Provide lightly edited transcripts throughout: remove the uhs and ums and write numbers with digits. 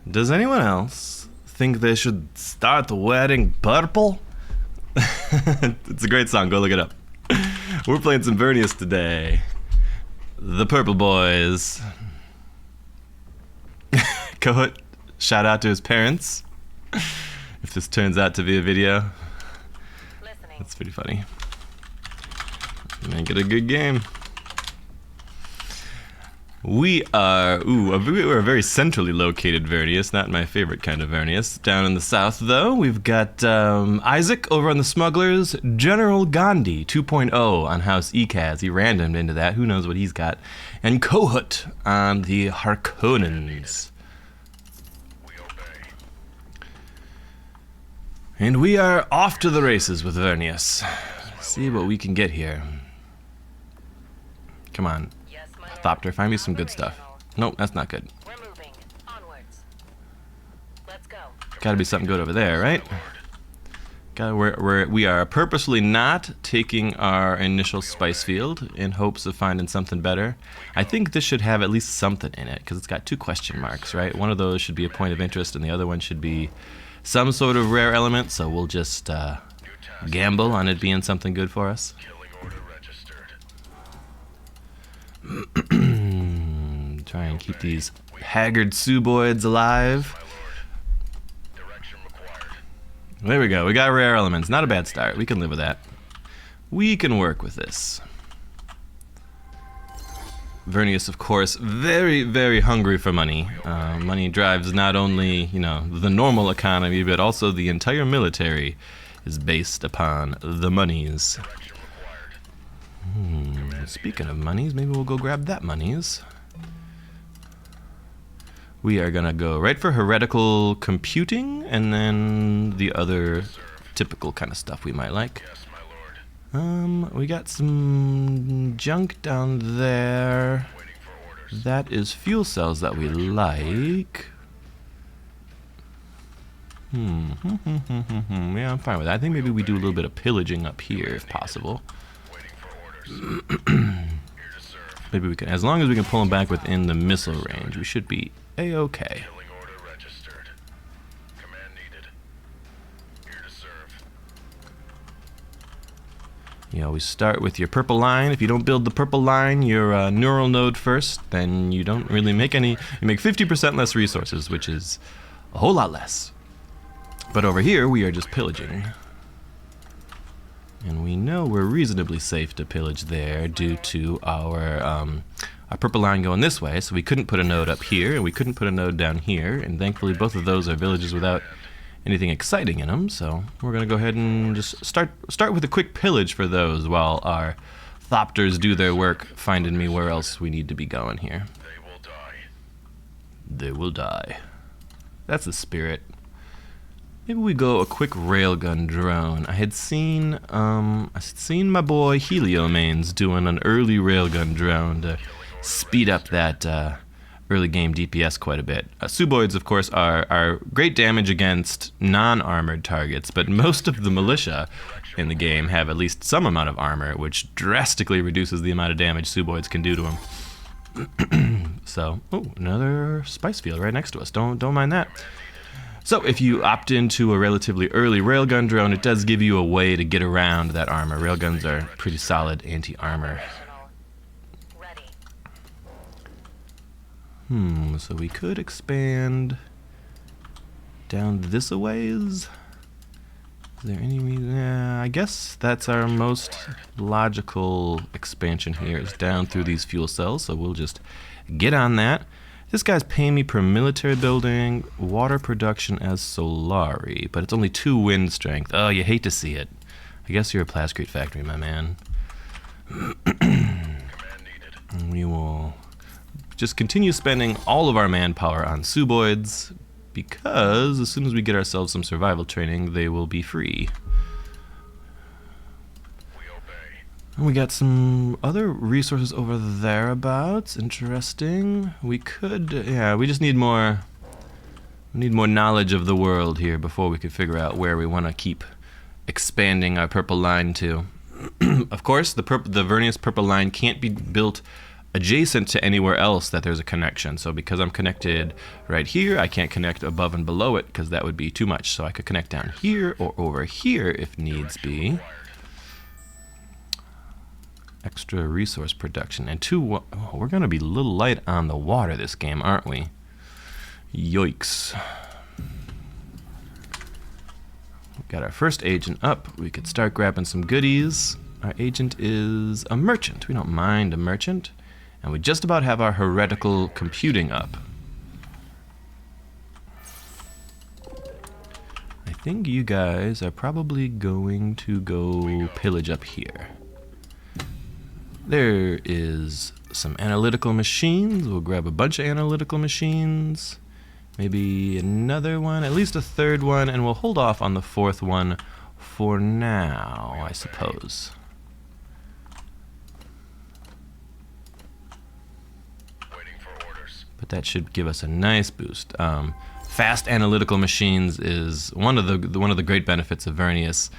Does anyone else think they should start wearing purple? It's a great song, go look it up. We're playing some Vernius today. The Purple Boys. Kohut, shout out to his parents. If this turns out to be a video, that's pretty funny. Make it a good game. We're a very centrally located Vernius, not my favorite kind of Vernius. Down in the south, though, we've got Isaac over on the Smugglers, General Gandhi 2.0 on House Ekaz. He randomed into that. Who knows what he's got? And Kohut on the Harkonnens. And we are off to the races with Vernius. See what we can get here. Come on. Thopter, find me some good stuff. Nope, that's not good. We're moving. Onwards. Let's go. Gotta be something good over there, right? We are purposely not taking our initial spice field in hopes of finding something better. I think this should have at least something in it, because it's got 2 question marks, right? One of those should be a point of interest, and the other one should be some sort of rare element, so we'll just gamble on it being something good for us. Try and keep these haggard Suboids alive. There we go. We got rare elements. Not a bad start. We can live with that. We can work with this. Vernius, of course, very, very hungry for money. Money drives not only, the normal economy, but also the entire military is based upon the monies. Speaking of monies, maybe we'll go grab that monies. We are gonna go right for heretical computing, and then the other typical kind of stuff we might like. We got some junk down there. That is fuel cells that we like. Yeah, I'm fine with that. I think maybe we do a little bit of pillaging up here if possible. Maybe we can, as long as we can pull them back within the missile range, we should be a-okay. You always start with your purple line. If you don't build the purple line, your neural node first, then you don't really make any. You make 50% less resources, which is a whole lot less. But over here, we are just pillaging. And we know we're reasonably safe to pillage there due to our purple line going this way, so we couldn't put a node up here, and we couldn't put a node down here, and thankfully both of those are villages without anything exciting in them, so we're going to go ahead and just start with a quick pillage for those while our Thopters do their work finding me where else we need to be going here. They will die. They will die. That's the spirit. Maybe we go a quick railgun drone. I had seen my boy Heliomanes doing an early railgun drone to speed up that early game DPS quite a bit. Suboids, of course, are great damage against non-armored targets, but most of the militia in the game have at least some amount of armor, which drastically reduces the amount of damage Suboids can do to them. So, another spice field right next to us. Don't mind that. So if you opt into a relatively early railgun drone, it does give you a way to get around that armor. Railguns are pretty solid anti-armor. So we could expand down this a ways. Is there any reason? I guess that's our most logical expansion here, is down through these fuel cells, so we'll just get on that. This guy's paying me per military building, water production as Solari, but it's only 2 wind strength. Oh, you hate to see it. I guess you're a plascrete factory, my man. And we will just continue spending all of our manpower on Suboids, because as soon as we get ourselves some survival training, they will be free. And we got some other resources over thereabouts. Interesting. We could, we just need more. We need more knowledge of the world here before we could figure out where we want to keep expanding our purple line to. Of course, the Vernius purple line can't be built adjacent to anywhere else that there's a connection. So because I'm connected right here, I can't connect above and below it because that would be too much. So I could connect down here or over here if needs be. Extra resource production. And two, oh, we're going to be a little light on the water this game, aren't we? Yoicks. Got our first agent up. We could start grabbing some goodies. Our agent is a merchant. We don't mind a merchant. And we just about have our heretical computing up. I think you guys are probably going to go pillage up here. There is some analytical machines. We'll grab a bunch of analytical machines. Maybe another one, at least a third one, and we'll hold off on the fourth one for now, I suppose. But that should give us a nice boost. Fast analytical machines is one of the great benefits of Vernius.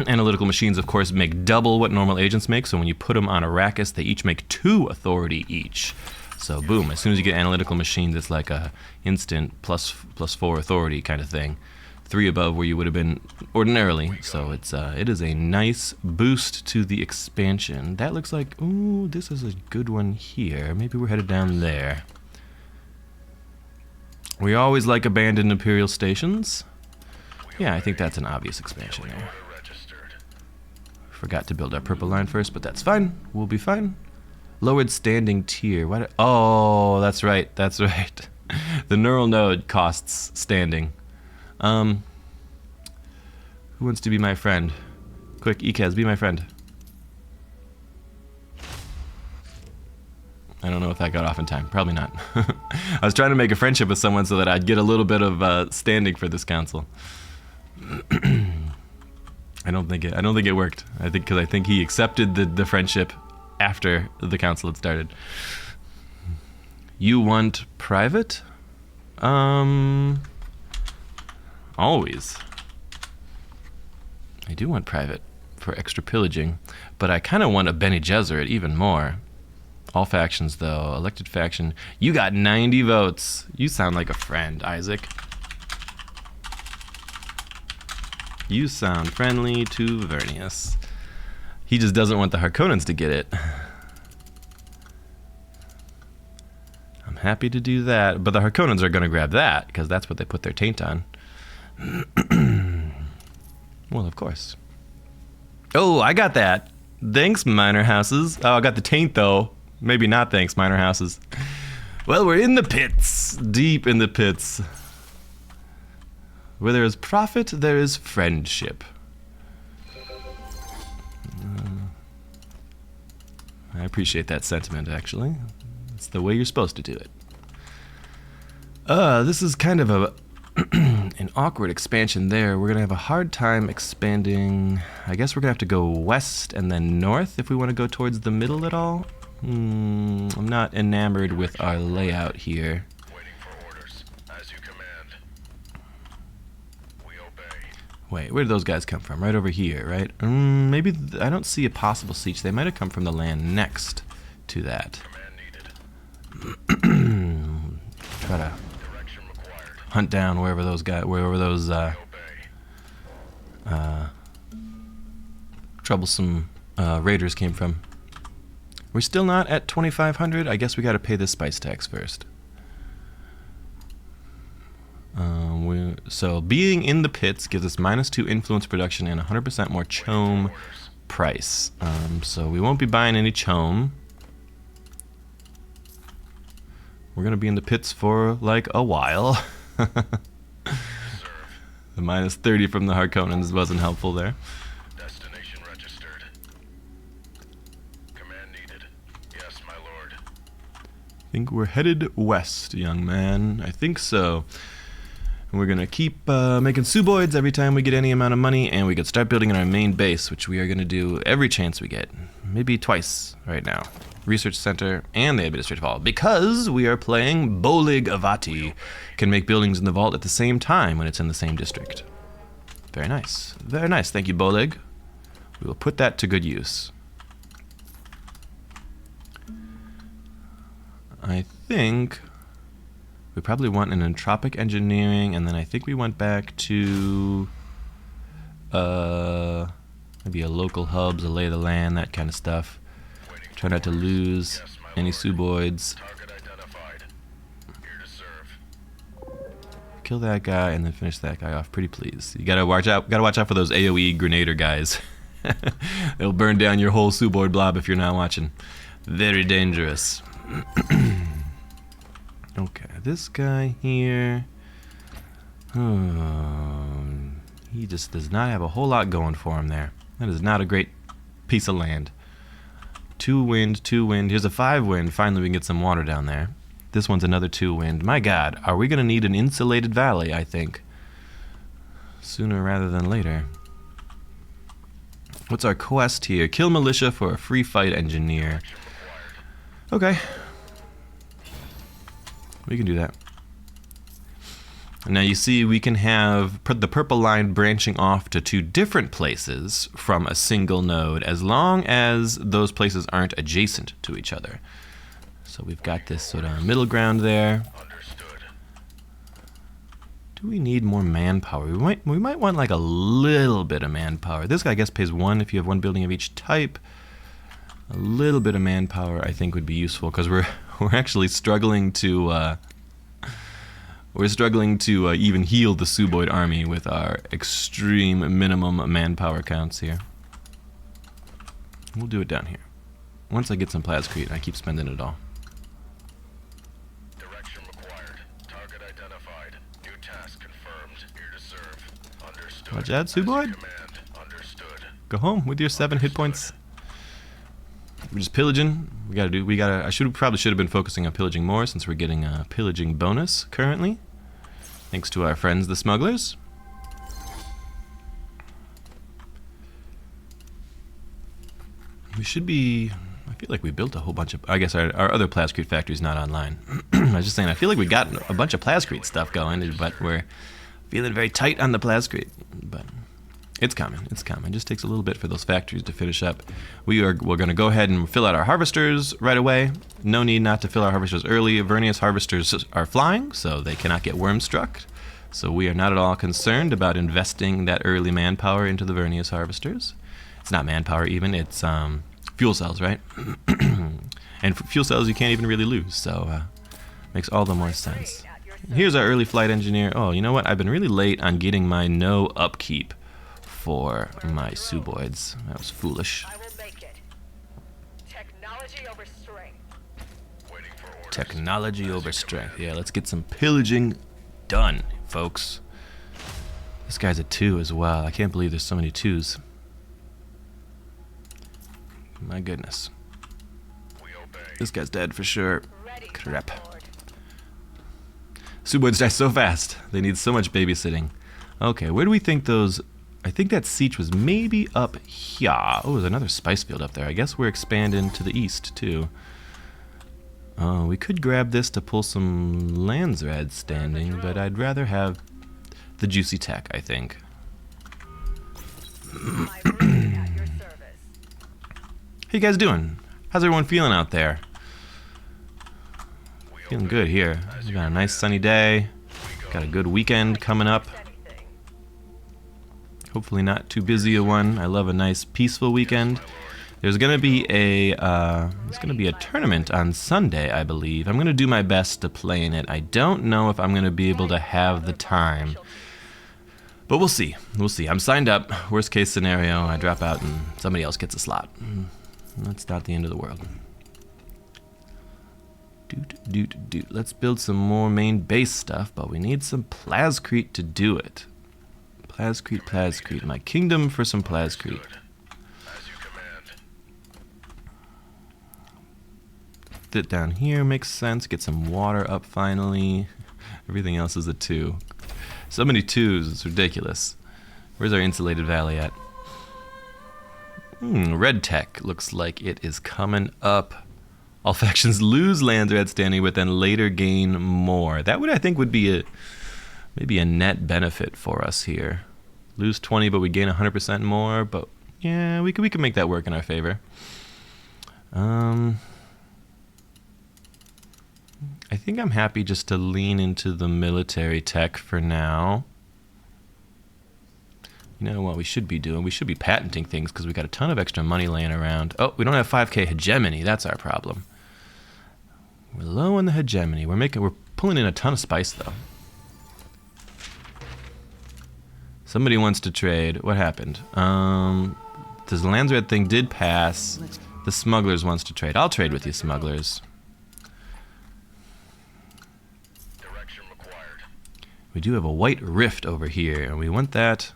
Analytical machines, of course, make double what normal agents make. So when you put them on Arrakis, they each make 2 authority each. So boom, as soon as you get analytical machines, it's like a instant plus 4 authority kind of thing. 3 above where you would have been ordinarily. So it is a nice boost to the expansion. That looks like, ooh, this is a good one here. Maybe we're headed down there. We always like abandoned Imperial stations. Yeah, I think that's an obvious expansion there. Forgot to build our purple line first, but that's fine. We'll be fine. Lowered standing tier. What? Oh, that's right. That's right. The neural node costs standing. Who wants to be my friend? Quick, Ikaz, be my friend. I don't know if that got off in time. Probably not. I was trying to make a friendship with someone so that I'd get a little bit of standing for this council. I don't think it worked. I think he accepted the friendship after the council had started. You want private? Always. I do want private for extra pillaging, but I kind of want a Bene Gesserit even more. All factions, though. Elected faction. You got 90 votes. You sound like a friend, Isaac. You sound friendly to Vernius. He just doesn't want the Harkonnens to get it. I'm happy to do that, but the Harkonnens are going to grab that, because that's what they put their taint on. Well, of course. Oh, I got that. Thanks, minor houses. Oh, I got the taint, though. Maybe not thanks, minor houses. Well, we're in the pits. Deep in the pits. Where there is profit, there is friendship. I appreciate that sentiment, actually. It's the way you're supposed to do it. This is kind of an awkward expansion there. We're going to have a hard time expanding. I guess we're going to have to go west and then north if we want to go towards the middle at all. I'm not enamored with our layout here. Wait, where did those guys come from? Right over here, right? Maybe I don't see a possible siege. They might have come from the land next to that. Try to hunt down wherever those troublesome raiders came from. We're still not at 2,500. I guess we got to pay this spice tax first. So being in the pits gives us -2 influence production and 100% more chome price. So we won't be buying any chome. We're going to be in the pits for like a while. The -30 from the Harkonnens wasn't helpful there. Destination registered. Command needed. Yes, my lord. I think we're headed west, young man. I think so. And we're going to keep making suboids every time we get any amount of money, and we could start building in our main base, which we are going to do every chance we get. Maybe twice right now. Research Center and the Administrative Hall, because we are playing Bolig Avati. Can make buildings in the vault at the same time when it's in the same district. Very nice. Very nice. Thank you, Bolig. We will put that to good use. I think we probably want an entropic engineering, and then I think we went back to maybe a local hubs, a lay of the land, that kind of stuff. Try not to lose any suboids. Target identified. Here to serve. Kill that guy and then finish that guy off, pretty please. You gotta watch out. Gotta watch out for those AOE grenader guys. They'll burn down your whole suboid blob if you're not watching. Very dangerous. Okay, this guy here. He just does not have a whole lot going for him there. That is not a great piece of land. 2 wind, 2 wind. Here's a 5 wind. Finally, we can get some water down there. This one's another 2 wind. My God, are we going to need an insulated valley, I think. Sooner rather than later. What's our quest here? Kill militia for a free fight engineer. Okay. We can do that. Now you see we can have the purple line branching off to 2 different places from a single node as long as those places aren't adjacent to each other. So we've got this sort of middle ground there. Understood. Do we need more manpower? We might want like a little bit of manpower. This guy I guess pays 1 if you have 1 building of each type. A little bit of manpower I think would be useful because we're actually struggling to even heal the Suboid army with our extreme minimum manpower counts here. We'll do it down here. Once I get some plascrete, I keep spending it all. Direction required. Target identified. New task confirmed. Here to serve. Understood. Watch out, As you Suboid. command. Understood. Go home with your 7 hit points. We're just pillaging. I probably should have been focusing on pillaging more since we're getting a pillaging bonus currently. Thanks to our friends, the smugglers. We should be... I feel like we built a whole bunch of... I guess our other plascrete factory is not online. I was just saying, I feel like we got a bunch of plascrete stuff going, but we're feeling very tight on the plascrete. But it's coming. It's coming. It just takes a little bit for those factories to finish up. We're going to go ahead and fill out our harvesters right away. No need not to fill our harvesters early. Vernius harvesters are flying, so they cannot get worm struck. So we are not at all concerned about investing that early manpower into the Vernius harvesters. It's not manpower even, it's fuel cells, right? And for fuel cells you can't even really lose, so makes all the more sense. Here's our early flight engineer. Oh, you know what? I've been really late on getting my no upkeep for my Suboids. That was foolish. I will make it. Technology over strength. Waiting for orders. Technology over strength. Yeah, let's get some pillaging done, folks. This guy's a 2 as well. I can't believe there's so many 2s. My goodness. We obey. This guy's dead for sure. Ready, my Crap. lord. Suboids die so fast. They need so much babysitting. Okay, where do we think those... I think that siege was maybe up here. Oh, there's another spice field up there. I guess we're expanding to the east, too. Oh, we could grab this to pull some Landsrad standing, but I'd rather have the juicy tech, I think. My brood at your service. How you guys doing? How's everyone feeling out there? We Feeling obey. good here. We got a nice sunny day. Got a good weekend coming up. Anything. Hopefully not too busy a one. I love a nice peaceful weekend. There's gonna be a tournament on Sunday, I believe. I'm gonna do my best to play in it. I don't know if I'm gonna be able to have the time, but we'll see. We'll see. I'm signed up. Worst case scenario, I drop out and somebody else gets a slot. That's not the end of the world. Let's build some more main base stuff, but we need some plascrete to do it. Plascrete. My kingdom for some plascrete. Good. As you command. Fit down here makes sense. Get some water up finally. Everything else is a 2. So many 2s, it's ridiculous. Where's our insulated valley at? Red tech looks like it is coming up. All factions lose lands red standing, but then later gain more. That would, I think, would be maybe a net benefit for us here. Lose 20, but we gain 100% more. But yeah, we could make that work in our favor. I think I'm happy just to lean into the military tech for now. You know what we should be doing? We should be patenting things because we got a ton of extra money laying around. Oh, we don't have 5K hegemony. That's our problem. We're low on the hegemony. We're pulling in a ton of spice though. Somebody wants to trade. What happened? This Landsred thing did pass. The smugglers wants to trade. I'll trade with you, smugglers. Direction required. We do have a white rift over here, and we want that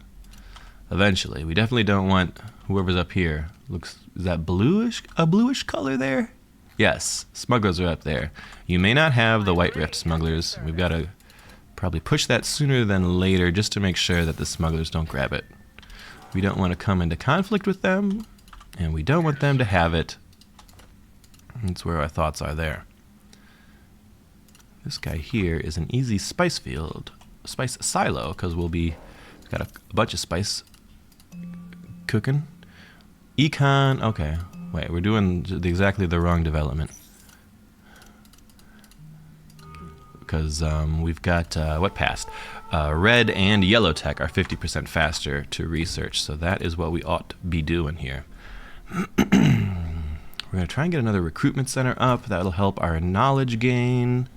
eventually. We definitely don't want whoever's up here. Is that bluish? A bluish color there? Yes, smugglers are up there. You may not have the white rift, smugglers. We've got to probably push that sooner than later just to make sure that the smugglers don't grab it. We don't want to come into conflict with them, and we don't want them to have it. That's where our thoughts are there. This guy here is an easy spice field, spice silo, because we've got a bunch of spice cooking. Econ, okay. Wait, we're doing exactly the wrong development. Because we've got, what passed? Red and yellow tech are 50% faster to research, so that is what we ought to be doing here. We're going to try and get another recruitment center up. That'll help our knowledge gain.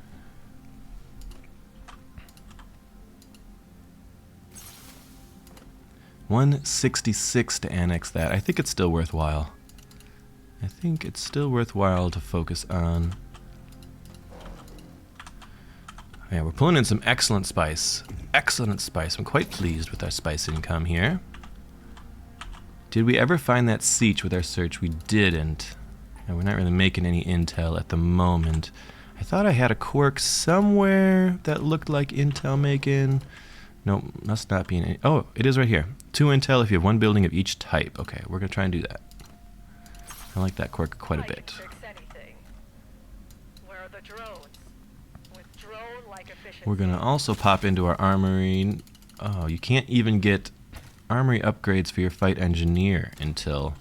$166 to annex that. I think it's still worthwhile. I think it's still worthwhile to focus on. Yeah, we're pulling in some excellent spice. Excellent spice. I'm quite pleased with our spice income here. Did we ever find that siege with our search? We didn't. And we're not really making any intel at the moment. I thought I had a quirk somewhere that looked like intel making. No, must not be any. Oh, it is right here. 2 intel if you have 1 building of each type. Okay, we're going to try and do that. I like that quirk quite a bit. Where are the drones? With drone-like efficiency. We're going to also pop into our armory. Oh, you can't even get armory upgrades for your fight engineer until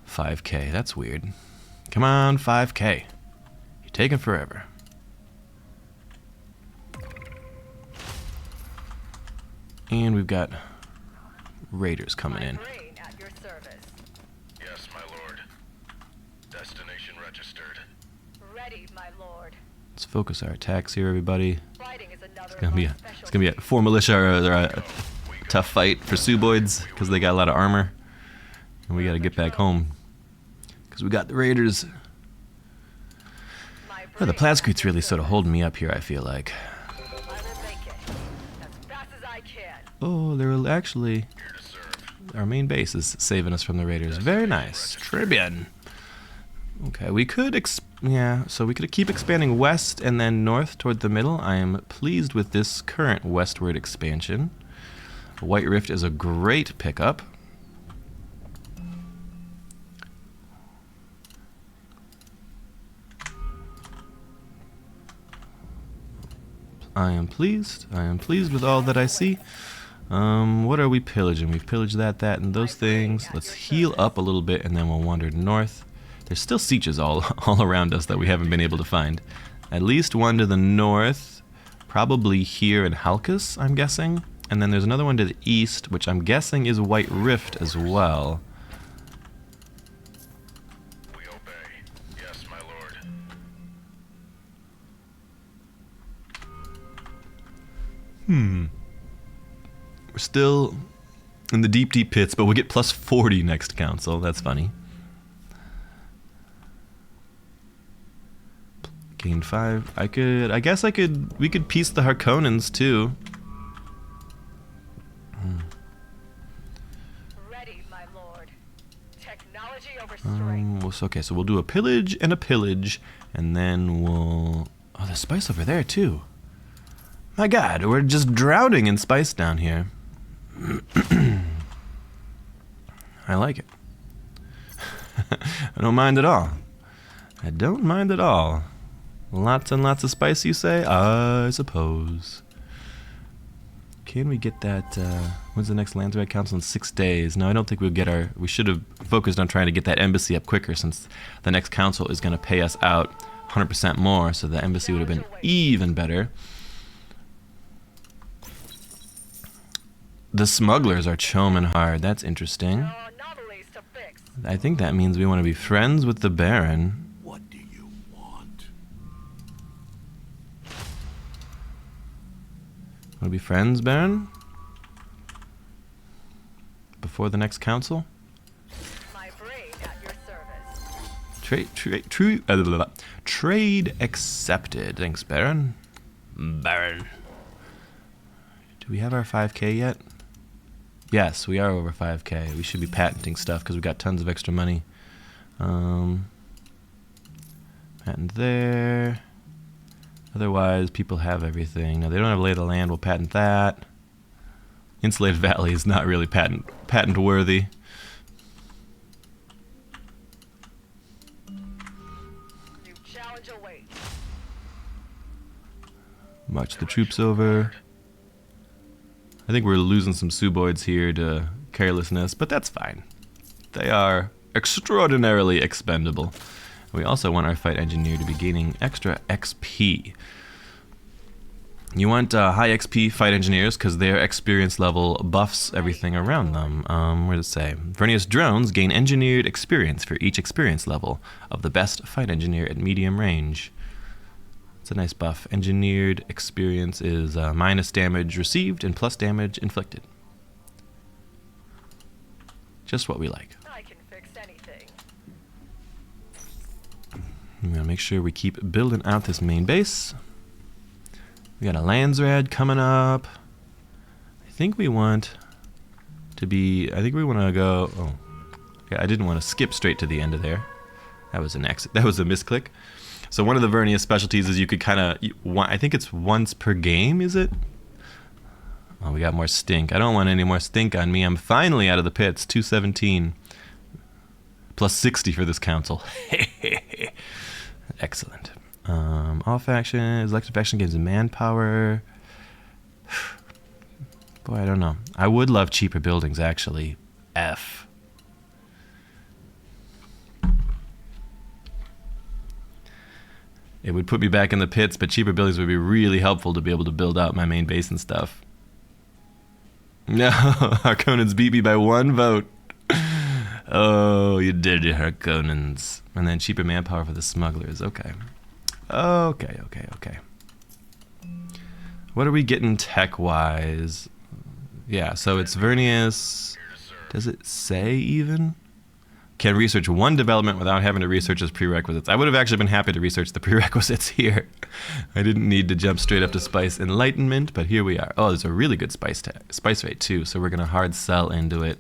5K. That's weird. Come on, 5K. You're taking forever. And we've got raiders coming in. At your service. Yes, my lord. Destination registered. Ready, my lord. Let's focus our attacks here, everybody. Fighting is another It's gonna be a 4 militia or a tough fight for Suboids because they got a lot of armor, and we got to get back home because we got the raiders. Oh, the Plascreets really sort of holding me up here, I feel like. I will make it as fast as I can. Oh, they're actually... Our main base is saving us from the raiders. Very nice. Tribune. Okay, we could... so we could keep expanding west and then north toward the middle. I am pleased with this current westward expansion. White Rift is a great pickup. I am pleased. I am pleased with all that I see. What are we pillaging? We've pillaged that, and those things. Let's heal up a little bit, and then we'll wander north. There's still sieges all around us that we haven't been able to find. At least one to the north, probably here in Halkus, I'm guessing. And then there's another one to the east, which I'm guessing is White Rift as well. We obey. Yes, my lord. We're still in the deep, deep pits, but we'll get plus 40 next council. That's funny. Gain 5. I guess we could piece the Harkonnens too. Ready, my lord. Technology over strength. Okay, so we'll do a pillage, and then we'll... Oh, there's spice over there too. My god, we're just drowning in spice down here. I like it. I don't mind at all. I don't mind at all. Lots and lots of spice, you say? I suppose. Can we get that, when's the next Landsred Council? In 6 days. No, I don't think we'll get we should have focused on trying to get that embassy up quicker since the next council is going to pay us out 100% more, so the embassy would have been even better. The smugglers are chomin hard. That's interesting. Anomalies to fix. I think that means we want to be friends with the Baron. What do you want? Want to be friends, Baron? Before the next council? My brain at your service. Trade accepted. Thanks, Baron. Baron. Do we have our 5K yet? Yes, we are over 5K. We should be patenting stuff because we got tons of extra money. Patent there. Otherwise, people have everything. Now, they don't have lay of the land. We'll patent that. Insulated Valley is not really patent worthy. New challenge awaits. March the troops over. I think we're losing some Suboids here to carelessness, but that's fine. They are extraordinarily expendable. We also want our fight engineer to be gaining extra XP. You want high XP fight engineers because their experience level buffs everything around them. Where does it say? Vernius drones gain engineered experience for each experience level of the best fight engineer at medium range. It's a nice buff. Engineered experience is minus damage received and plus damage inflicted. Just what we like. I can fix anything. I'm gonna make sure we keep building out this main base. We got a Landsrad coming up. I think we want to be. I think we want to go. Oh, yeah. I didn't want to skip straight to the end of there. That was an exit. That was a misclick. So one of the Vernius specialties is you could kind of. I think it's once per game. Is it? Oh, we got more stink. I don't want any more stink on me. I'm finally out of the pits. 217 plus 60 for this council. Excellent. All factions, elected faction gains manpower. Boy, I don't know. I would love cheaper buildings, actually. F. It would put me back in the pits, but cheaper buildings would be really helpful to be able to build out my main base and stuff. No, Harkonnens beat me by 1 vote. Oh, you dirty Harkonnens. And then cheaper manpower for the smugglers. Okay. Okay. What are we getting tech-wise? Yeah, so it's Vernius. Does it say even? Can research 1 development without having to research its prerequisites. I would have actually been happy to research the prerequisites here. I didn't need to jump straight up to Spice Enlightenment, but here we are. Oh, there's a really good spice rate too, so we're going to hard sell into it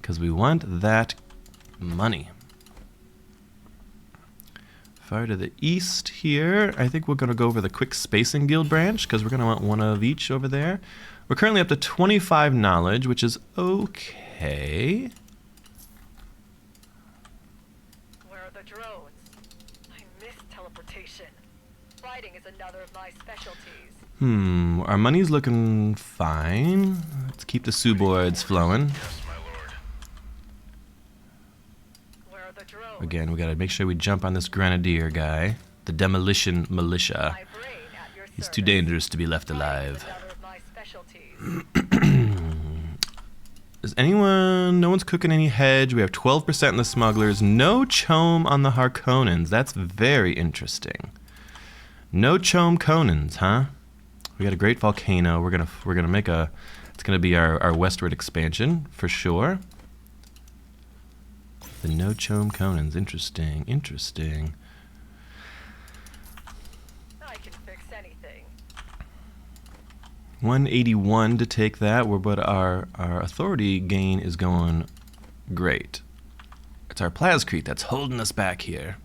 because we want that money. Far to the east here, I think we're going to go over the quick spacing guild branch because we're going to want 1 of each over there. We're currently up to 25 knowledge, which is okay. Where are the drones? I miss teleportation. Fighting is another of my specialties. Our money's looking fine. Let's keep the Suboids flowing. Yes, my lord. Where are the drones? Again, we gotta make sure we jump on this Grenadier guy. The Demolition Militia. My brain at your He's service. too dangerous to be left Fighting alive. is another of my specialties. Is anyone... No one's cooking any hedge. We have 12% in the smugglers. No chome on the Harkonnens. That's very interesting. No chome Conans, huh? We got a great volcano. We're gonna make a... It's gonna be our westward expansion, for sure. The no chome Conans. Interesting. 181 to take that, but our authority gain is going great. It's our Plascrete that's holding us back here.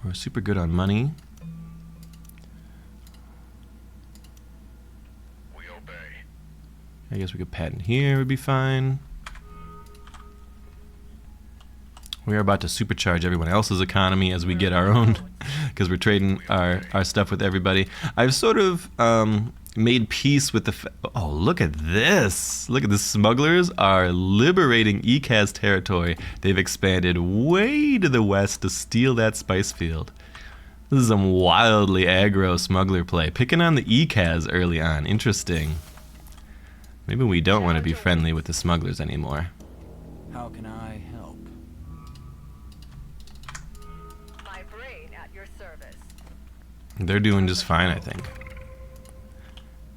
We're super good on money. We obey. I guess we could patent here, would be fine. We are about to supercharge everyone else's economy as we get our own, because we're trading our stuff with everybody. I've sort of made peace with the... Oh, look at this. Look at the smugglers are liberating ECAS territory. They've expanded way to the west to steal that spice field. This is some wildly aggro smuggler play. Picking on the ECAS early on. Interesting. Maybe we don't want to be friendly with the smugglers anymore. How can I help? My brain at your service. They're doing just fine, I think.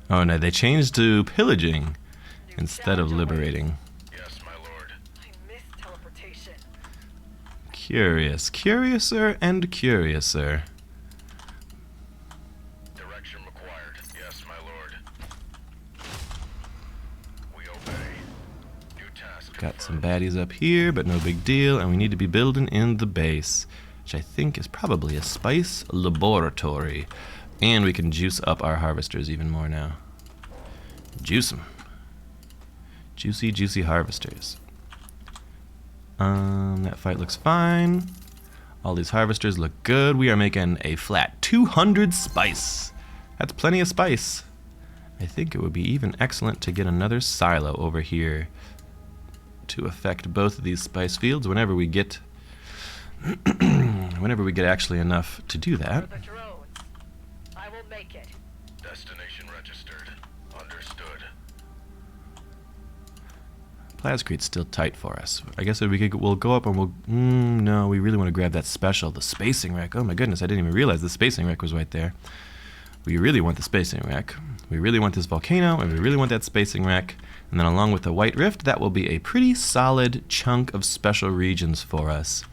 Oh no, they changed to pillaging instead of liberating. Yes, my lord. I miss teleportation. Curious. Curiouser and curiouser. Direction required. Yes, my lord. We obey. New task. Got some baddies up here, but no big deal. And we need to be building in the base, which I think is probably a spice laboratory. And we can juice up our harvesters even more now. Juice them. Juicy, juicy harvesters. That fight looks fine. All these harvesters look good. We are making a flat 200 spice. That's plenty of spice. I think it would be even excellent to get another silo over here to affect both of these spice fields whenever we get actually enough to do that. For the drones. I will make it. Destination registered. Understood. Plascrete's still tight for us. I guess if we'll go up and we'll... no, we really want to grab that special, the spacing rack. Oh my goodness, I didn't even realize the spacing rack was right there. We really want the spacing rack. We really want this volcano, and we really want that spacing rack. And then along with the White Rift, that will be a pretty solid chunk of special regions for us.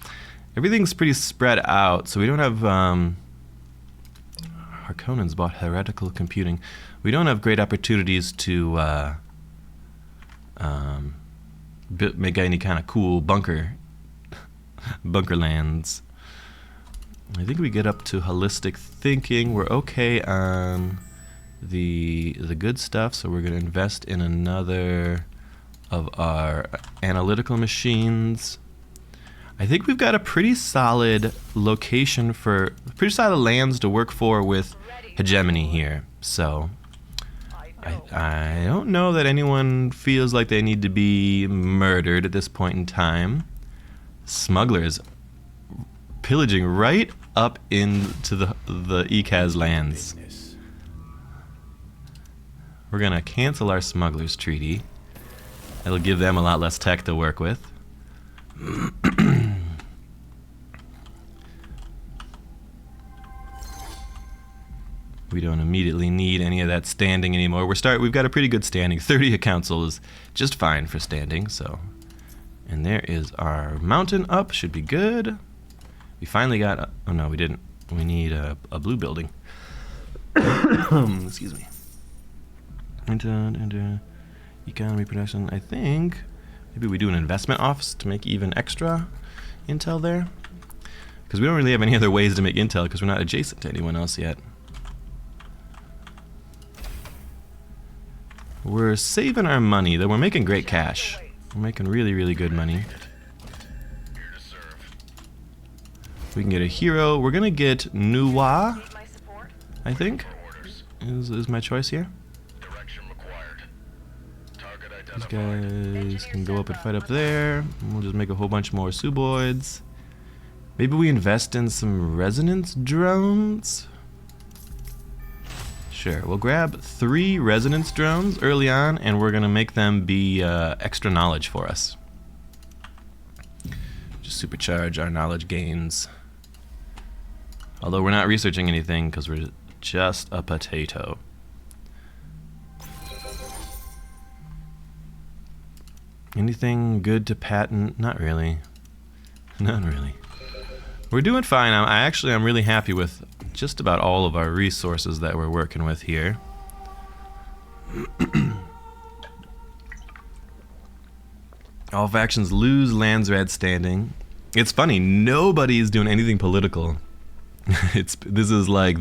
Everything's pretty spread out, so we don't have... Harkonnen's bought heretical computing. We don't have great opportunities to make any kind of cool bunker lands. I think we get up to holistic thinking. We're okay on the good stuff, so we're going to invest in another of our analytical machines. I think we've got a pretty solid location for pretty solid lands to work for with Hegemony here. So I don't know that anyone feels like they need to be murdered at this point in time. Smugglers pillaging right up into the ECAS lands. Business. We're gonna cancel our smugglers treaty. It'll give them a lot less tech to work with. We don't immediately need any of that standing anymore. We've got a pretty good standing. 30 a council is just fine for standing, so. And there is our mountain up, should be good. We finally got, oh no, we didn't. We need a blue building. Excuse me. Into economy production, I think. Maybe we do an investment office to make even extra intel there. Because we don't really have any other ways to make intel because we're not adjacent to anyone else yet. We're saving our money, though we're making great cash. We're making really, really good money. Here to serve. We can get a hero. We're gonna get Nuwa, Need my support? I think, Orders. is my choice here. Direction required. Target These identified. guys can go up and fight up there. We'll just make a whole bunch more Suboids. Maybe we invest in some resonance drones? Sure, we'll grab 3 resonance drones early on, and we're gonna make them be extra knowledge for us. Just supercharge our knowledge gains. Although we're not researching anything because we're just a potato. Anything good to patent? Not really. Not really. We're doing fine. I'm really happy with just about all of our resources that we're working with here. All factions lose Landsrad standing. It's funny, nobody's doing anything political. This is like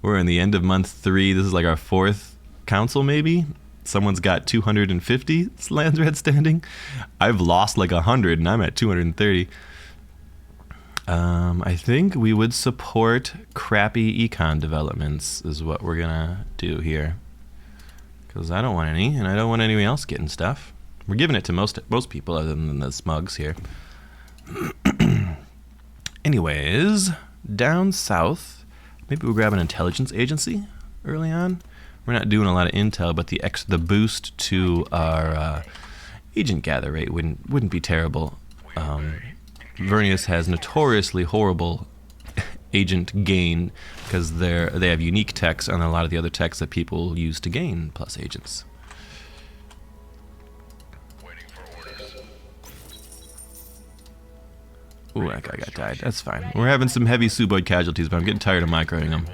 we're in the end of month 3. This is like our 4th council maybe. Someone's got 250 Landsrad standing. I've lost like 100 and I'm at 230. I think we would support crappy econ developments is what we're gonna do here. Because I don't want any, and I don't want anyone else getting stuff. We're giving it to most people other than the smugs here. Anyways, down south, maybe we'll grab an intelligence agency early on. We're not doing a lot of intel, but the boost to our agent gather rate wouldn't be terrible. Vernius has notoriously horrible agent gain because they have unique techs on a lot of the other techs that people use to gain plus agents. Waiting for orders. Ooh, that guy got died. That's fine. We're having some heavy Suboid casualties, but I'm getting tired of microing them.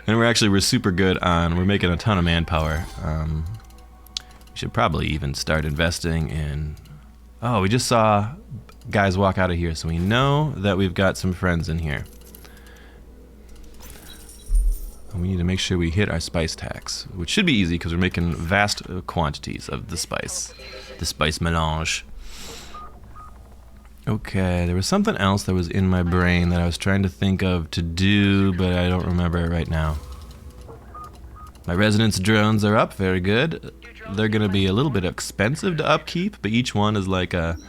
And we're super good on, we're making a ton of manpower. We should probably even start investing in, oh, we just saw guys walk out of here, so we know that we've got some friends in here. And we need to make sure we hit our spice tax, which should be easy because we're making vast quantities of the spice melange. Okay, there was something else that was in my brain that I was trying to think of to do, but I don't remember it right now. My resonance drones are up, very good. They're going to be a little bit expensive to upkeep, but each one is like a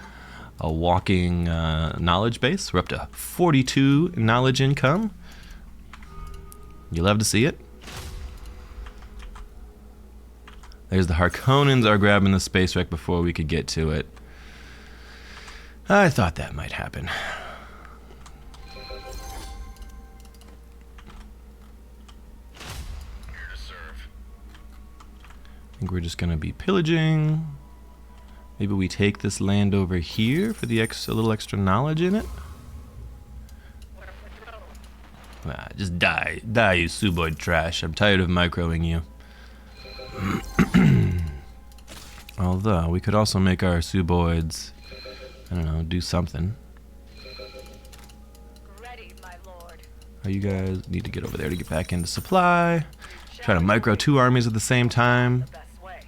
walking knowledge base. We're up to 42 knowledge income. You love to see it. There's the Harkonnens are grabbing the space wreck before we could get to it. I thought that might happen. Here to serve. I think we're just going to be pillaging. Maybe we take this land over here for the a little extra knowledge in it. Ah, just die, you Suboid trash. I'm tired of microing you. Although we could also make our Suboids, I don't know, do something. Ready, my lord. Oh, you guys need to get over there to get back into supply. Try to micro 2 armies at the same time. The best way.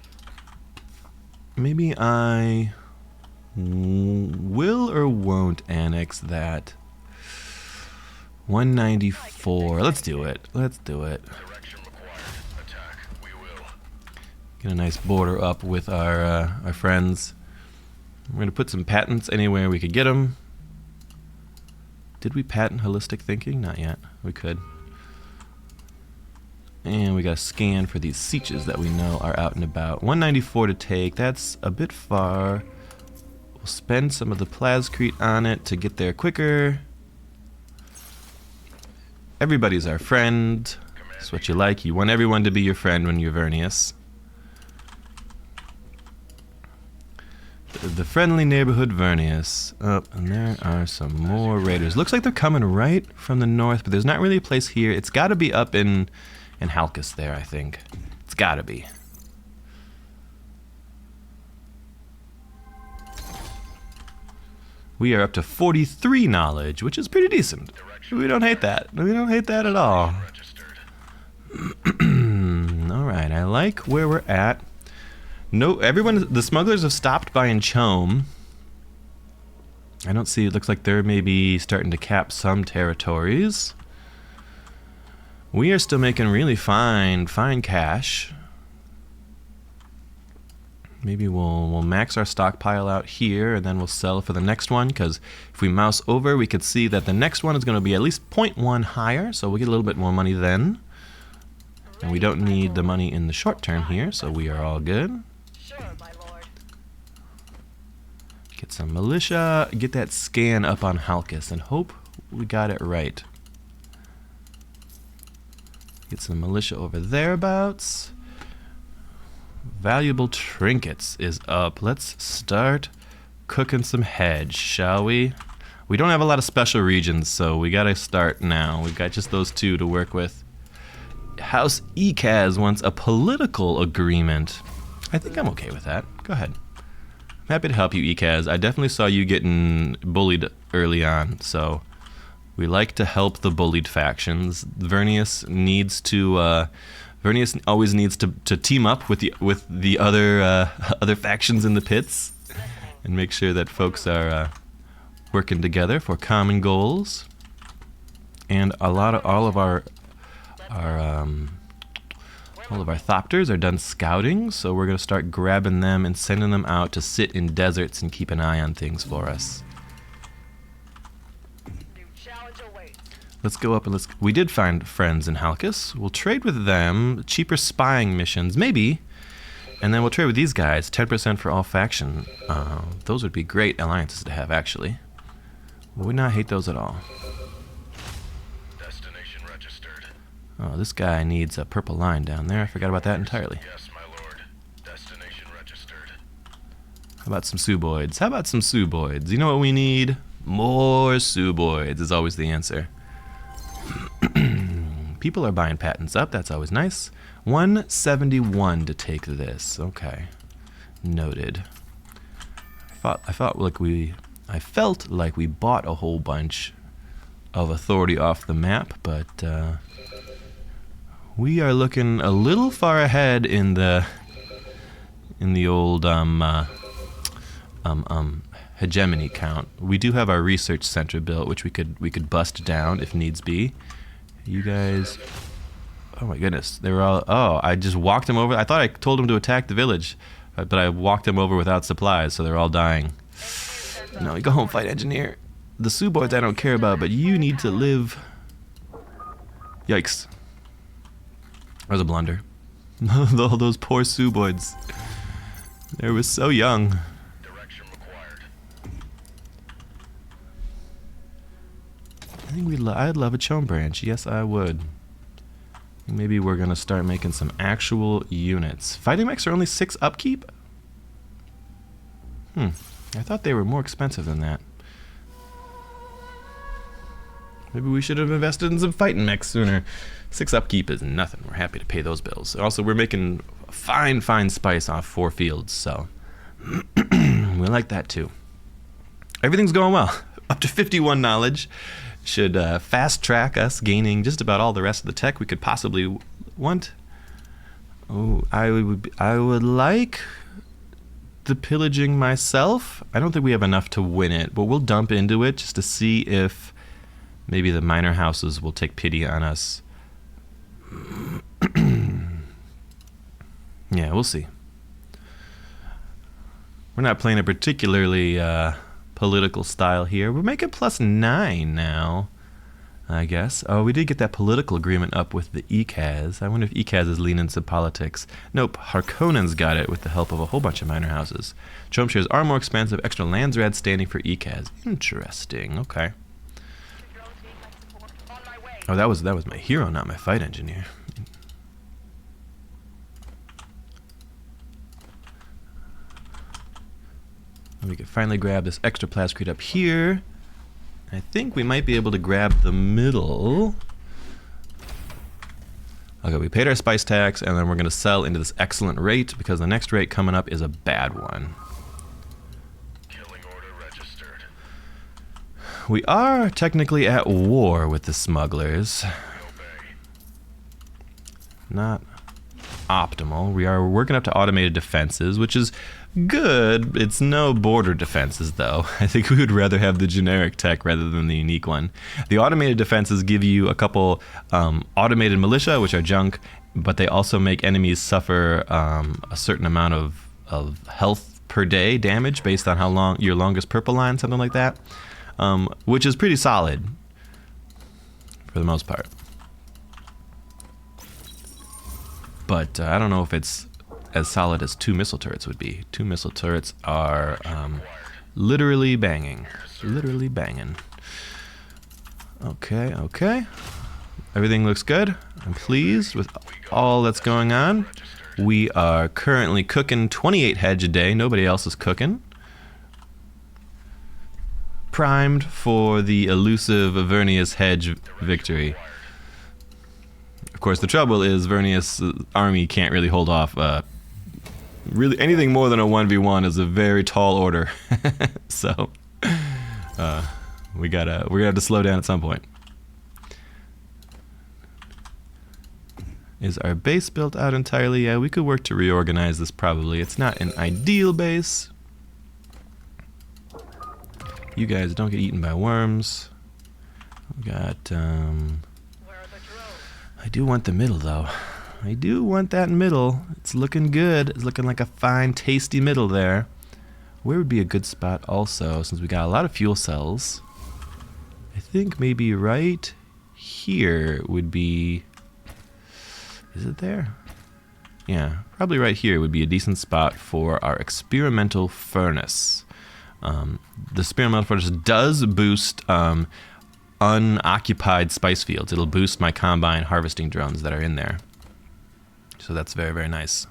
Maybe I will or won't annex that. 194. Let's do it. Let's do it. Direction required. Attack. We will. Get a nice border up with our friends. We're going to put some patents anywhere we could get them. Did we patent holistic thinking? Not yet. We could. And we got to scan for these sieges that we know are out and about. 194 to take. That's a bit far. We'll spend some of the plascrete on it to get there quicker. Everybody's our friend. That's what you like. You want everyone to be your friend when you're Vernius. The friendly neighborhood Vernius. Oh, and there are some more raiders. Looks like they're coming right from the north, but there's not really a place here. It's got to be up in Halkus there, I think. It's got to be. We are up to 43 knowledge, which is pretty decent. We don't hate that. We don't hate that at all. Registered. Alright, I like where we're at. No, the smugglers have stopped buying chome. I don't see, it looks like they're maybe starting to cap some territories. We are still making really fine cash. Maybe we'll max our stockpile out here, and then we'll sell for the next one, because if we mouse over, we could see that the next one is going to be at least 0.1 higher, so we'll get a little bit more money then. And we don't need the money in the short term here, so we are all good. Sure, my lord. Get some militia, get that scan up on Halkus, and hope we got it right. Get some militia over thereabouts. Valuable trinkets is up. Let's start cooking some hedge, shall we? We don't have a lot of special regions, so we gotta start now. We've got just those 2 to work with. House Ekaz wants a political agreement. I think I'm okay with that. Go ahead. I'm happy to help you, Ekaz. I definitely saw you getting bullied early on, so we like to help the bullied factions. Vernius always needs to team up with the other factions in the pits and make sure that folks are working together for common goals. And all of our All of our Thopters are done scouting, so we're going to start grabbing them and sending them out to sit in deserts and keep an eye on things for us. New challenge awaits. Let's go up and let's... We did find friends in Halkus. We'll trade with them. Cheaper spying missions, maybe. And then we'll trade with these guys. 10% for all faction. Those would be great alliances to have, actually. Would not hate those at all. Destination registered. Oh, this guy needs a purple line down there. I forgot about that entirely. Yes, my lord. Destination registered. How about some Suboids? How about some Suboids? You know what we need? More Suboids is always the answer. People are buying patents up. That's always nice. 171 to take this. Okay. Noted. I felt like we bought a whole bunch of authority off the map, but we are looking a little far ahead in the old hegemony count. We do have our research center built, which we could bust down if needs be. You guys, oh my goodness, they were all. Oh, I just walked them over. I thought I told them to attack the village, but I walked them over without supplies, so they're all dying. No, you go home, fight engineer. The Suboids I don't care about, but you need to live. Yikes. That was a blunder. All those poor Suboids. They were so young. Direction required. I think I'd love a Chome branch. Yes, I would. Maybe we're gonna start making some actual units. Fighting mechs are only 6 upkeep? I thought they were more expensive than that. Maybe we should have invested in some fighting mechs sooner. 6 upkeep is nothing. We're happy to pay those bills. Also, we're making fine spice off 4 fields, so we like that too. Everything's going well. Up to 51 knowledge. Should fast track us gaining just about all the rest of the tech we could possibly want. Oh, I would like the pillaging myself. I don't think we have enough to win it, but we'll dump into it just to see if maybe the minor houses will take pity on us. Yeah, we'll see. We're not playing a particularly political style here. We're making +9 now, I guess. Oh, we did get that political agreement up with the ECAS. I wonder if ECAS is leaning into politics. Nope, Harkonnen's got it with the help of a whole bunch of minor houses. Chome shares are more expensive. Extra Landsrad standing for ECAS. Interesting. Okay. Oh, that was my hero, not my fight engineer. We can finally grab this extra plascrete up here. I think we might be able to grab the middle. Okay, we paid our spice tax, and then we're going to sell into this excellent rate because the next rate coming up is a bad one. Killing order registered. We are technically at war with the smugglers. Obey. Not optimal. We are working up to automated defenses, which is good. It's no border defenses, though. I think we would rather have the generic tech rather than the unique one. The automated defenses give you a couple automated militia, which are junk, but they also make enemies suffer a certain amount of health per day damage based on how long your longest purple line, something like that, which is pretty solid for the most part. But I don't know if it's as solid as 2 missile turrets would be. 2 missile turrets are literally banging. Literally banging. Okay, okay. Everything looks good. I'm pleased with all that's going on. We are currently cooking 28 hedge a day. Nobody else is cooking. Primed for the elusive Vernius hedge victory. Of course, the trouble is Vernius' army can't really hold off really anything more than a 1v1 is a very tall order. So we're gonna have to slow down at some point. Is our base built out entirely? Yeah, we could work to reorganize this probably. It's not an ideal base. You guys don't get eaten by worms. We got Where are the drones? I do want the middle though. I do want that middle. It's looking good. It's looking like a fine, tasty middle there. Where would be a good spot also, since we got a lot of fuel cells? I think maybe right here would be... Is it there? Yeah, probably right here would be a decent spot for our experimental furnace. The experimental furnace does boost unoccupied spice fields. It'll boost my combine harvesting drones that are in there. So that's very, very nice.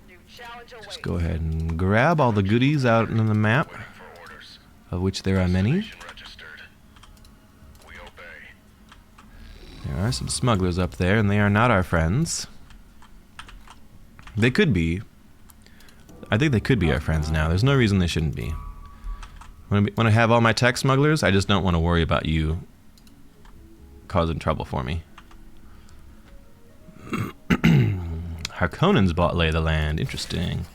New challenge awaits. Just go ahead and grab all the goodies out on the map, Waiting for orders. of which there are many. Destination registered. We obey. There are some smugglers up there, and they are not our friends. They could be. I think they could be our friends now. There's no reason they shouldn't be. When I have all my tech smugglers, I just don't want to worry about you causing trouble for me. Harkonnen's bought lay of the land. Interesting.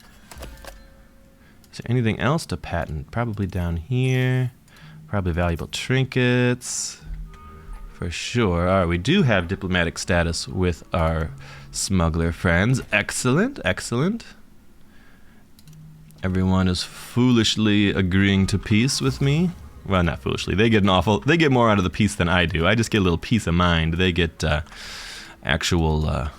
Is there anything else to patent? Probably down here. Probably valuable trinkets. For sure. Alright, we do have diplomatic status with our smuggler friends. Excellent, excellent. Everyone is foolishly agreeing to peace with me. Well, not foolishly. They get more out of the peace than I do. I just get a little peace of mind. They get actual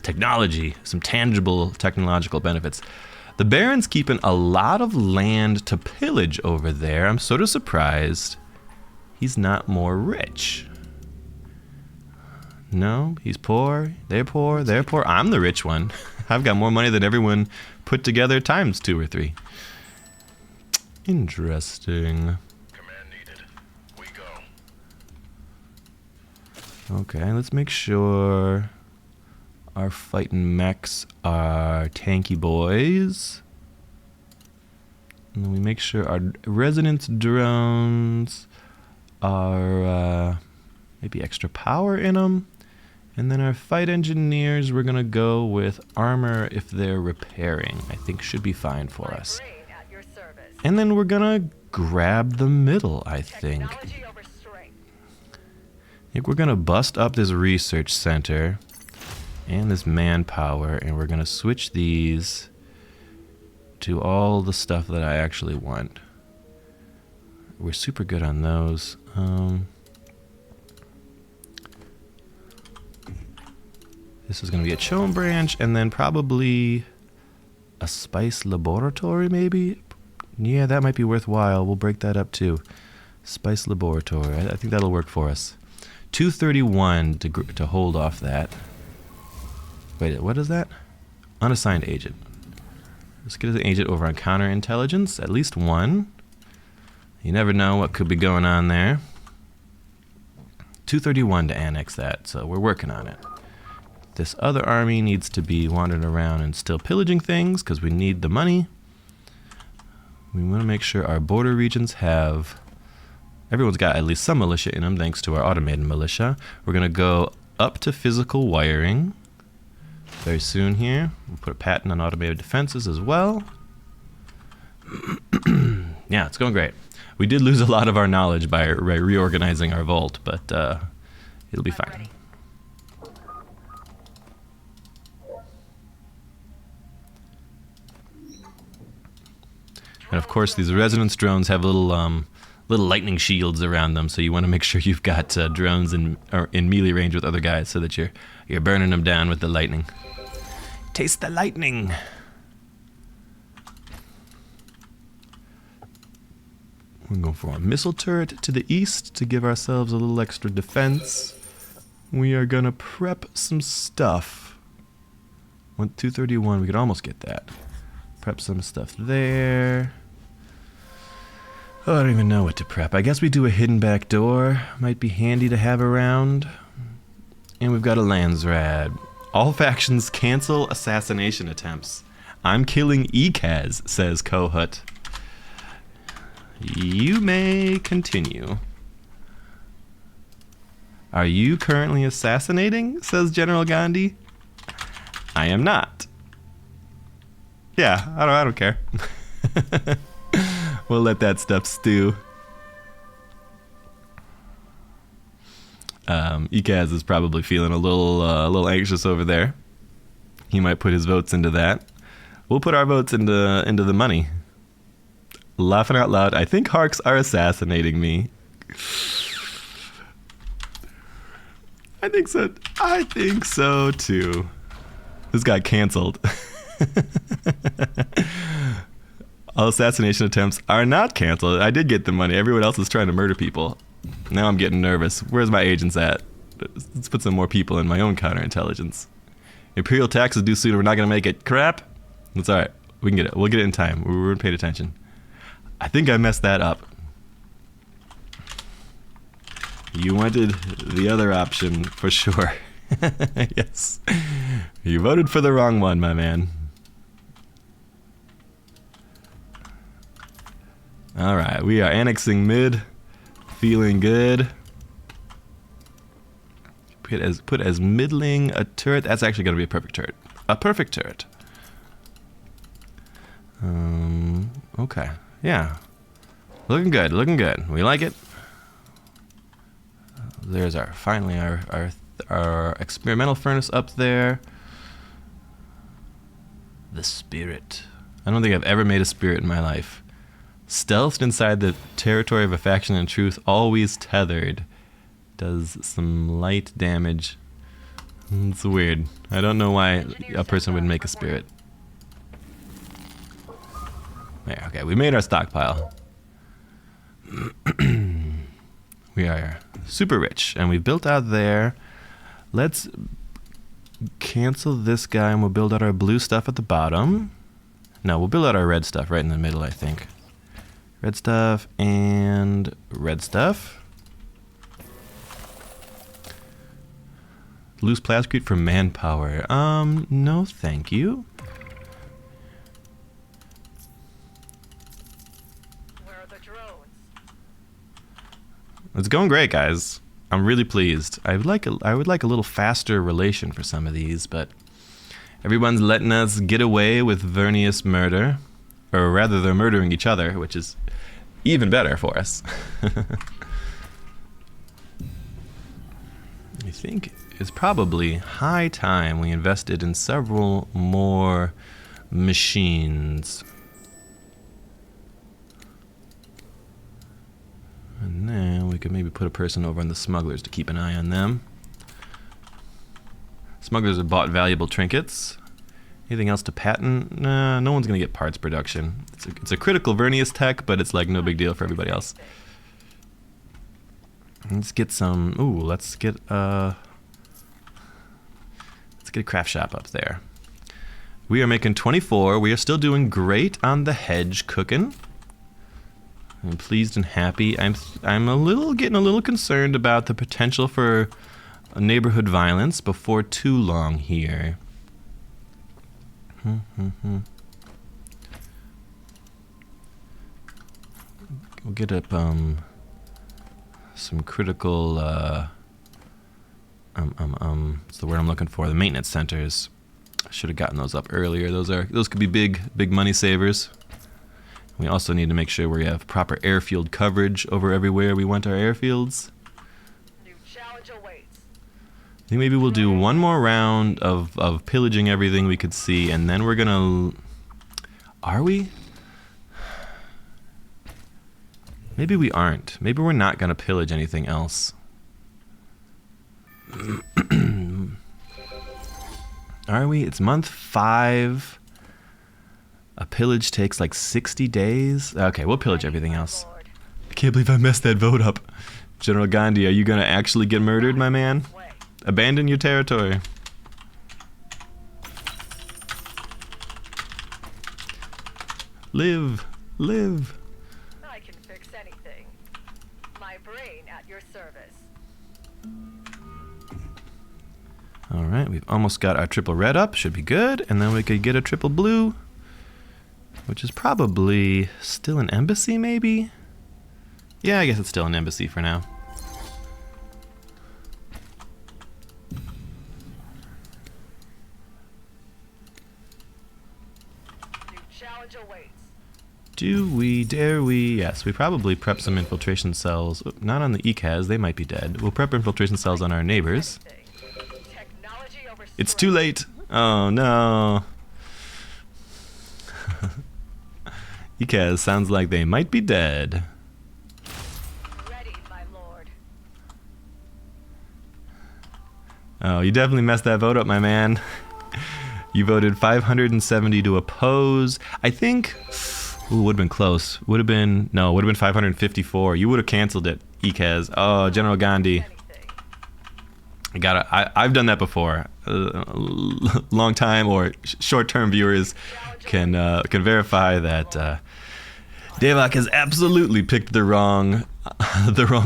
technology, some tangible technological benefits. The Baron's keeping a lot of land to pillage over there. I'm sort of surprised he's not more rich. No, he's poor. They're poor. They're poor. I'm the rich one. I've got more money than everyone put together times 2 or 3. Interesting. Command needed. We go. Okay, let's make sure our fighting mechs are tanky boys. And then we make sure our resonance drones are maybe extra power in them. And then our fight engineers, we're gonna go with armor if they're repairing. I think should be fine for us. Brain at your service. And then we're gonna grab the middle, I think. Technology over strength. I think we're gonna bust up this research center and this manpower, and we're gonna switch these to all the stuff that I actually want. We're super good on those. This is going to be a Chome branch, and then probably a spice laboratory, maybe? Yeah, that might be worthwhile. We'll break that up too. Spice laboratory. I think that'll work for us. 231 to hold off that. Wait, what is that? Unassigned agent. Let's get an agent over on counterintelligence. At least one. You never know what could be going on there. 231 to annex that, so we're working on it. This other army needs to be wandering around and still pillaging things because we need the money. We want to make sure our border regions have... Everyone's got at least some militia in them thanks to our automated militia. We're going to go up to physical wiring very soon here. We'll put a patent on automated defenses as well. Yeah, it's going great. We did lose a lot of our knowledge by reorganizing our vault, but it'll be fine. And of course, these resonance drones have little lightning shields around them, so you want to make sure you've got drones in melee range with other guys, so that you're burning them down with the lightning. Taste the lightning. We're going for a missile turret to the east to give ourselves a little extra defense. We are gonna prep some stuff. 231, we could almost get that. Prep some stuff there. Oh, I don't even know what to prep. I guess we do a hidden back door. Might be handy to have around. And we've got a Landsrad. All factions cancel assassination attempts. I'm killing ECAS, says Kohut. You may continue. Are you currently assassinating? Says General Gandhi. I am not. Yeah, I don't care. We'll let that stuff stew. Ikaz is probably feeling a little anxious over there. He might put his votes into that. We'll put our votes into the money. Laughing out loud, I think Harks are assassinating me. I think so. I think so too. This got canceled. All assassination attempts are not canceled. I did get the money. Everyone else is trying to murder people. Now I'm getting nervous. Where's my agents at? Let's put some more people in my own counterintelligence. Imperial tax is due soon. We're not going to make it. Crap. That's all right. We can get it. We'll get it in time. We weren't paid attention. I think I messed that up. You wanted the other option for sure. Yes. You voted for the wrong one, my man. All right. We are annexing mid. Feeling good. Put as middling a turret. That's actually going to be a perfect turret. A perfect turret. Okay. Yeah. Looking good. Looking good. We like it. There's finally our experimental furnace up there. The spirit. I don't think I've ever made a spirit in my life. Stealthed inside the territory of a faction in truth, always tethered. Does some light damage. It's weird. I don't know why a person would make a spirit. There, okay, we made our stockpile. We are super rich, and we built out there. Let's cancel this guy, and we'll build out our blue stuff at the bottom. No, we'll build out our red stuff right in the middle, I think. Red stuff and red stuff. Loose plascrete for manpower. No thank you. Where are the drones? It's going great, guys. I'm really pleased. I would like a little faster relation for some of these, but everyone's letting us get away with Vernius murder. Or rather, they're murdering each other, which is even better for us. I think it's probably high time we invested in several more machines. And then we could maybe put a person over on the smugglers to keep an eye on them. Smugglers have bought valuable trinkets. Anything else to patent? Nah, no one's gonna get parts production. It's a critical Vernius tech, but it's like no big deal for everybody else. Let's get some. Ooh, let's get a craft shop up there. We are making 24. We are still doing great on the hedge cooking. I'm pleased and happy. I'm getting a little concerned about the potential for neighborhood violence before too long here. We'll get up some critical what's the word I'm looking for? The maintenance centers. I should have gotten those up earlier. Those could be big money savers. We also need to make sure we have proper airfield coverage over everywhere we want our airfields. New challenge awaits. I think maybe we'll do one more round of pillaging everything we could see, and then we're gonna... Are we? Maybe we aren't. Maybe we're not gonna pillage anything else. Are we? It's month 5. A pillage takes like 60 days. Okay, we'll pillage everything else. I can't believe I messed that vote up. General Gandhi, are you gonna actually get murdered, my man? Abandon your territory. Live. Live. I can fix anything. My brain at your service. Alright, we've almost got our triple red up. Should be good. And then we could get a triple blue. Which is probably still an embassy, maybe? Yeah, I guess it's still an embassy for now. New challenge awaits. Dare we? Yes, we probably prep some infiltration cells. Not on the ECAS, they might be dead. We'll prep infiltration cells on our neighbors. Technology over It's too late. Oh no. ECAS sounds like they might be dead. ready, my lord. Oh, you definitely messed that vote up, my man. You voted 570 to oppose. I think... Ooh, would have been close. Would have been... No, would have been 554. You would have canceled it, ECAS. Oh, General Gandhi. Anything. I've done that before. Long time or short-term viewers can verify that Devak has absolutely picked the wrong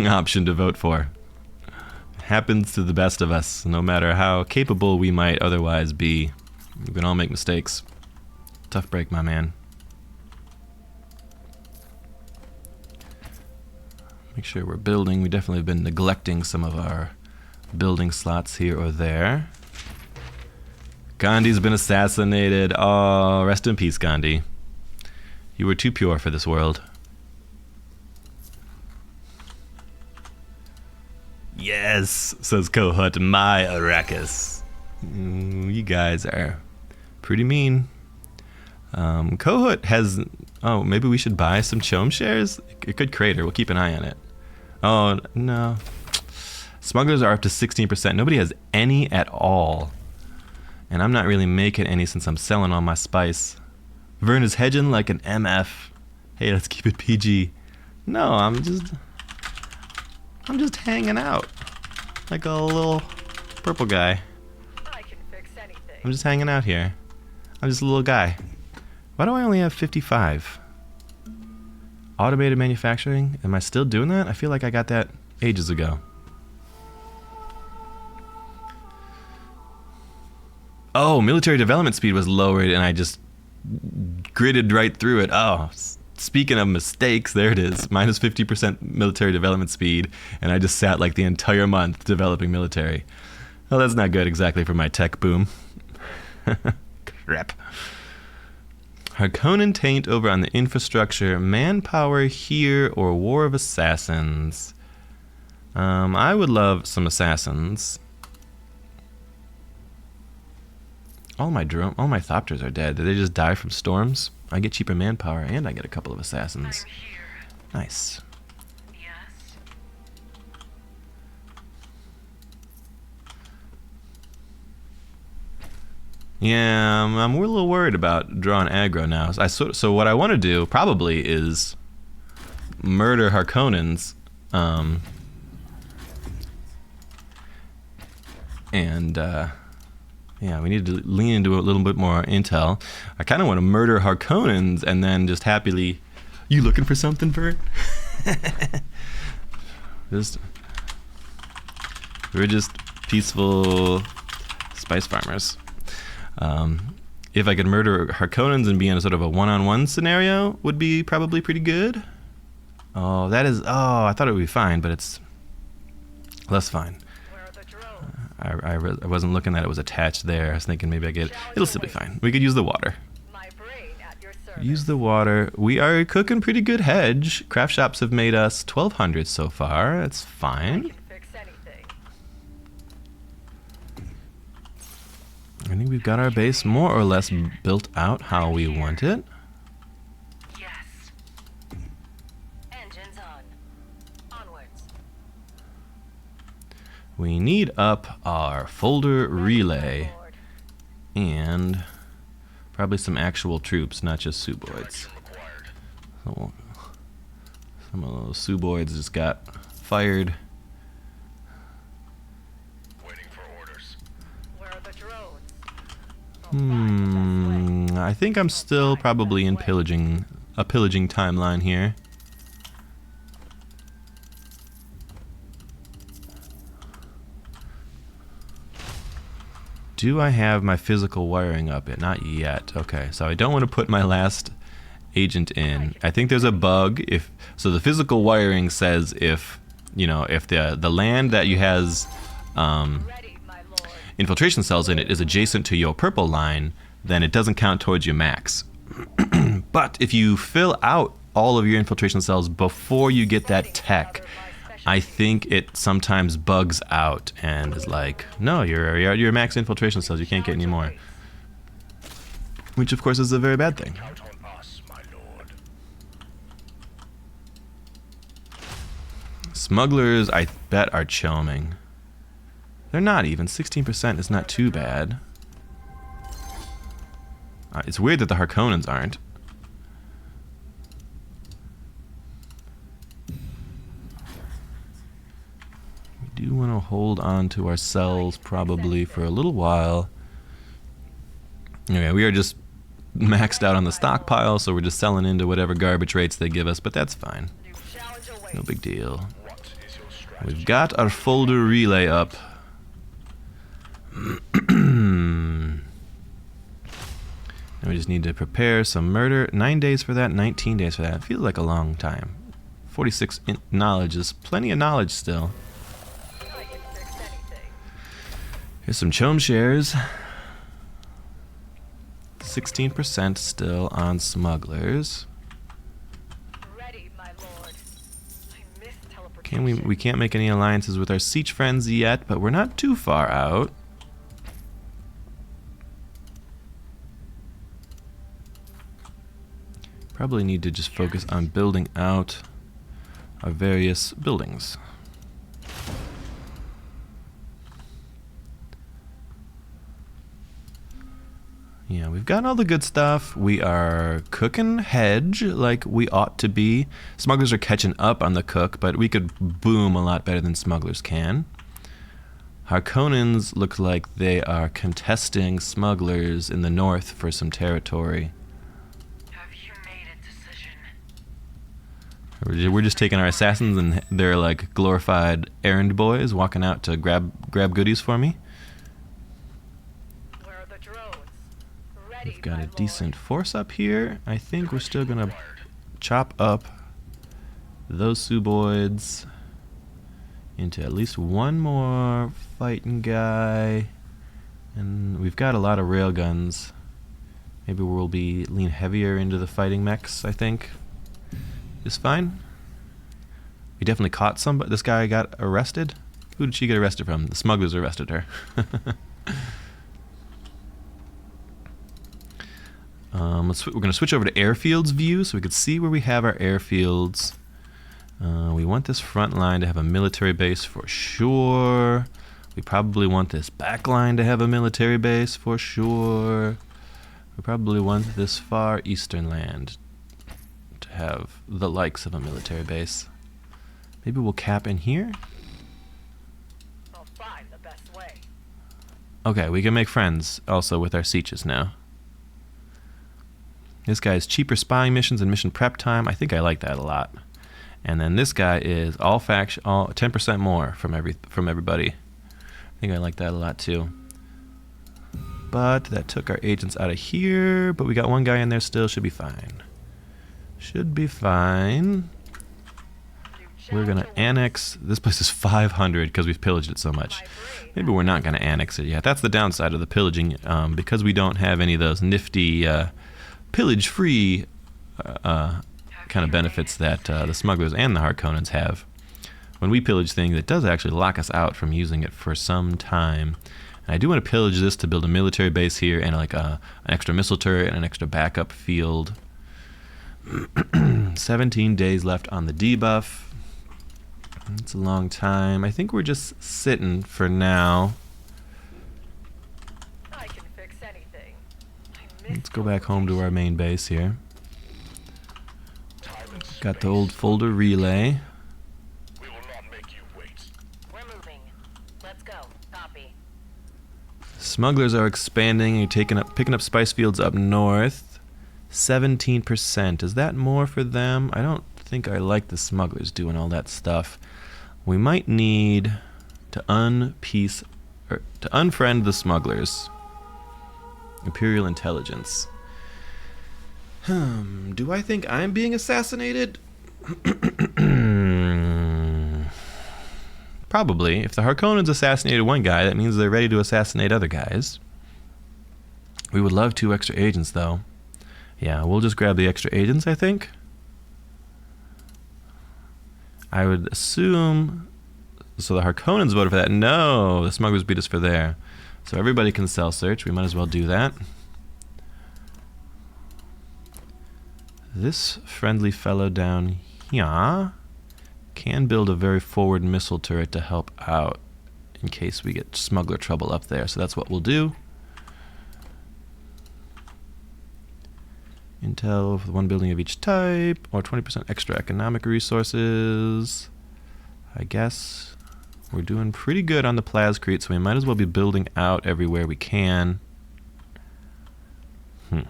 option to vote for. Happens to the best of us, no matter how capable we might otherwise be. We can all make mistakes. Tough break, my man. Make sure we're building. We definitely have been neglecting some of our building slots here or there. Gandhi's been assassinated. Oh, rest in peace, Gandhi. You were too pure for this world. Yes, says Kohut, my Arrakis. You guys are pretty mean. Kohut has... Oh, maybe we should buy some Chom shares? It could crater. We'll keep an eye on it. Oh, no. Smugglers are up to 16%. Nobody has any at all. And I'm not really making any since I'm selling all my spice. Vern is hedging like an MF. Hey, let's keep it PG. No, I'm just hanging out. Like a little purple guy. I can fix anything. I'm just hanging out here. I'm just a little guy. Why do I only have 55? Automated manufacturing? Am I still doing that? I feel like I got that ages ago. Oh, military development speed was lowered and I just gridded right through it. Oh, speaking of mistakes, there it is. Minus 50% military development speed, and I just sat like the entire month developing military. Well, that's not good exactly for my tech boom. Crap. Harkonnen taint over on the infrastructure. Manpower here or War of Assassins. I would love some assassins. All my Thopters are dead. Did they just die from storms? I get cheaper manpower and I get a couple of assassins. I'm here. Nice. Yes. Yeah, I'm a little worried about drawing aggro now. So what I want to do probably is murder Harkonnens, yeah, we need to lean into a little bit more intel. I kind of want to murder Harkonnens and then just happily... You looking for something, Bert? We're just peaceful spice farmers. If I could murder Harkonnens and be in a sort of a one-on-one scenario, would be probably pretty good. Oh, that is... Oh, I thought it would be fine, but it's less fine. Where are the drones? I wasn't looking that it was attached there. I was thinking maybe I get... It'll still be fine. We could use the water. My brain at your service. Use the water. We are cooking pretty good hedge. Craft shops have made us 1,200 so far. That's I fine. can fix anything. I think we've got our base more or less built out how we want it. Yes. Engines on. Onwards. We need up our folder relay Lord. and probably some actual troops, not just Suboids. Required. Oh, some of those Suboids just got fired. Waiting for orders. Where are the drones? We'll find the best way. I think I'm still probably in pillaging timeline here. Do I have my physical wiring up yet? Not yet. Okay, so I don't want to put my last agent in. I think there's a bug. So the physical wiring says if the land that you has Ready, my lord. infiltration cells in it is adjacent to your purple line, then it doesn't count towards your max. But if you fill out all of your infiltration cells before you get that tech, I think it sometimes bugs out and is like, no, you're max infiltration cells, you can't get any more. Which of course is a very bad thing. Count on us, my lord. Smugglers, I bet, are choming. They're not even. 16% is not too bad. It's weird that the Harkonnens aren't. We do want to hold on to our cells probably for a little while. Okay, we are just maxed out on the stockpile, so we're just selling into whatever garbage rates they give us, but that's fine. New challenge awaits. No big deal. What is your strategy? We've got our folder relay up. Now we just need to prepare some murder. 9 days for that, 19 days for that. It feels like a long time. 46 knowledge is plenty of knowledge still. I can fix anything. Here's some chom shares. 16% still on smugglers. Ready, my lord. I miss teleportation. We can't make any alliances with our siege friends yet, but we're not too far out. Probably need to just focus on building out our various buildings. Yeah, we've got all the good stuff. We are cooking hedge like we ought to be. Smugglers are catching up on the cook, but we could boom a lot better than smugglers can. Harkonnens look like they are contesting smugglers in the north for some territory. Have you made a decision? We're just taking our assassins and they're like glorified errand boys walking out to grab goodies for me. Where are the drones? Ready, We've got my a lord. decent force up here. I think we're still gonna chop up those Suboids into at least one more fighting guy. And we've got a lot of railguns. Maybe we'll lean heavier into the fighting mechs, I think. Is fine. We definitely caught somebody. This guy got arrested. Who did she get arrested from? The smugglers arrested her. We're going to switch over to airfields view so we can see where we have our airfields. We want this front line to have a military base for sure. We probably want this back line to have a military base for sure. We probably want this far eastern land to have the likes of a military base. Maybe we'll cap in here. I'll find the best way. Okay, we can make friends also with our sieges now. This guy is cheaper spying missions and mission prep time. I think I like that a lot. And then this guy is all 10% more from everybody. I think I like that a lot too. But that took our agents out of here. But we got one guy in there still. Should be fine. Should be fine. We're gonna annex. This place is 500 because we've pillaged it so much. Maybe we're not gonna annex it yet. That's the downside of the pillaging, because we don't have any of those nifty pillage-free kind of benefits that the smugglers and the Harkonnens have. When we pillage things, it does actually lock us out from using it for some time. And I do want to pillage this to build a military base here and like an extra missile turret and an extra backup field. 17 days left on the debuff. It's a long time. I think we're just sitting for now. I can fix anything. Let's go back home to our main base here. Time and Got the space. old folder relay. We will not make you wait. We're moving. Let's go. Copy. Smugglers are expanding and picking up spice fields up north. 17%. Is that more for them? I don't think I like the smugglers doing all that stuff. We might need to unfriend the smugglers. Imperial intelligence. Do I think I'm being assassinated? Probably. If the Harkonnens assassinated one guy, that means they're ready to assassinate other guys. We would love 2 extra agents, though. Yeah, we'll just grab the extra agents, I think. I would assume... So the Harkonnens voted for that. No, the smugglers beat us for there. So everybody can cell search. We might as well do that. This friendly fellow down here can build a very forward missile turret to help out in case we get smuggler trouble up there. So that's what we'll do. Intel for one building of each type, or 20% extra economic resources. I guess we're doing pretty good on the Plascrete, so we might as well be building out everywhere we can. What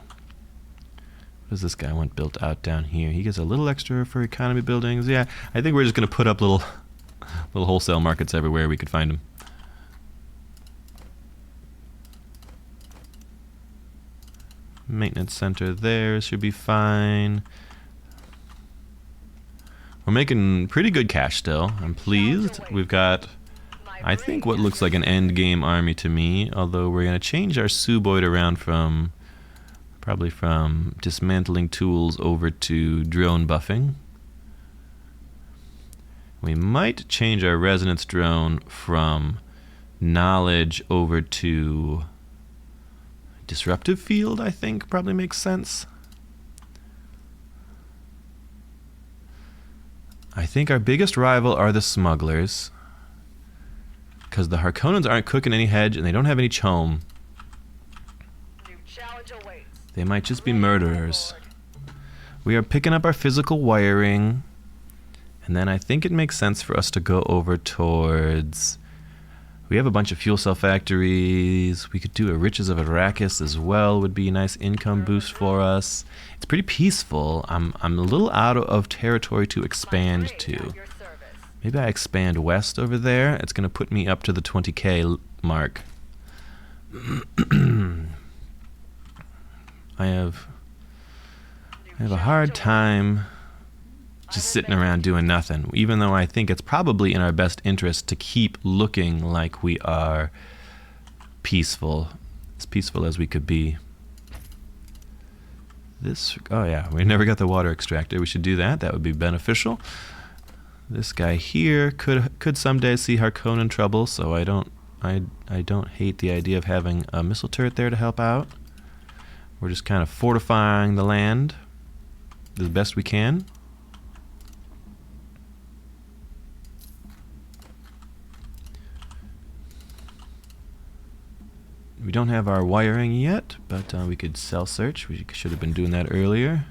does this guy want built out down here? He gets a little extra for economy buildings. Yeah, I think we're just going to put up little wholesale markets everywhere we could find them. Maintenance center there should be fine. We're making pretty good cash still. I'm pleased. We've got, I think, what looks like an endgame army to me, although we're going to change our Suboid around from, probably from dismantling tools over to drone buffing. We might change our resonance drone from knowledge over to disruptive field, I think probably makes sense. I think our biggest rival are the smugglers, because the Harkonnens aren't cooking any hedge and they don't have any chome. New challenge awaits. They might just be murderers. We are picking up our physical wiring, and then I think it makes sense for us to go over towards... We have a bunch of fuel cell factories. We could do a Riches of Arrakis as well, would be a nice income boost for us. It's pretty peaceful. I'm a little out of territory to expand to. Maybe I expand west over there. It's going to put me up to the 20k mark. I have a hard time just sitting around doing nothing, even though I think it's probably in our best interest to keep looking like we are peaceful, as peaceful as we could be. This, oh yeah, we never got the water extractor. We should do that. That would be beneficial. This guy here could someday see Harkonnen trouble, so I don't hate the idea of having a missile turret there to help out. We're just kind of fortifying the land as best we can. We don't have our wiring yet, but we could cell search. We should have been doing that earlier.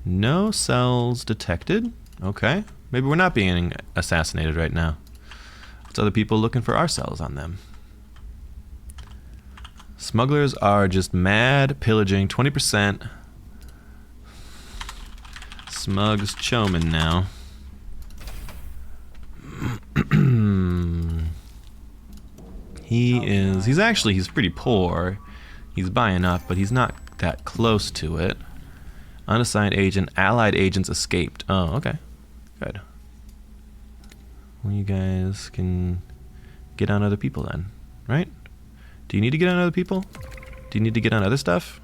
No cells detected. Okay. Maybe we're not being assassinated right now. It's other people looking for our cells on them. Smugglers are just mad pillaging. 20%. Smug's chomin' now. He's pretty poor. He's buying up, but he's not that close to it. Unassigned agent, allied agents escaped. Oh, okay. Good. Well, you guys can get on other people then, right? Do you need to get on other people? Do you need to get on other stuff?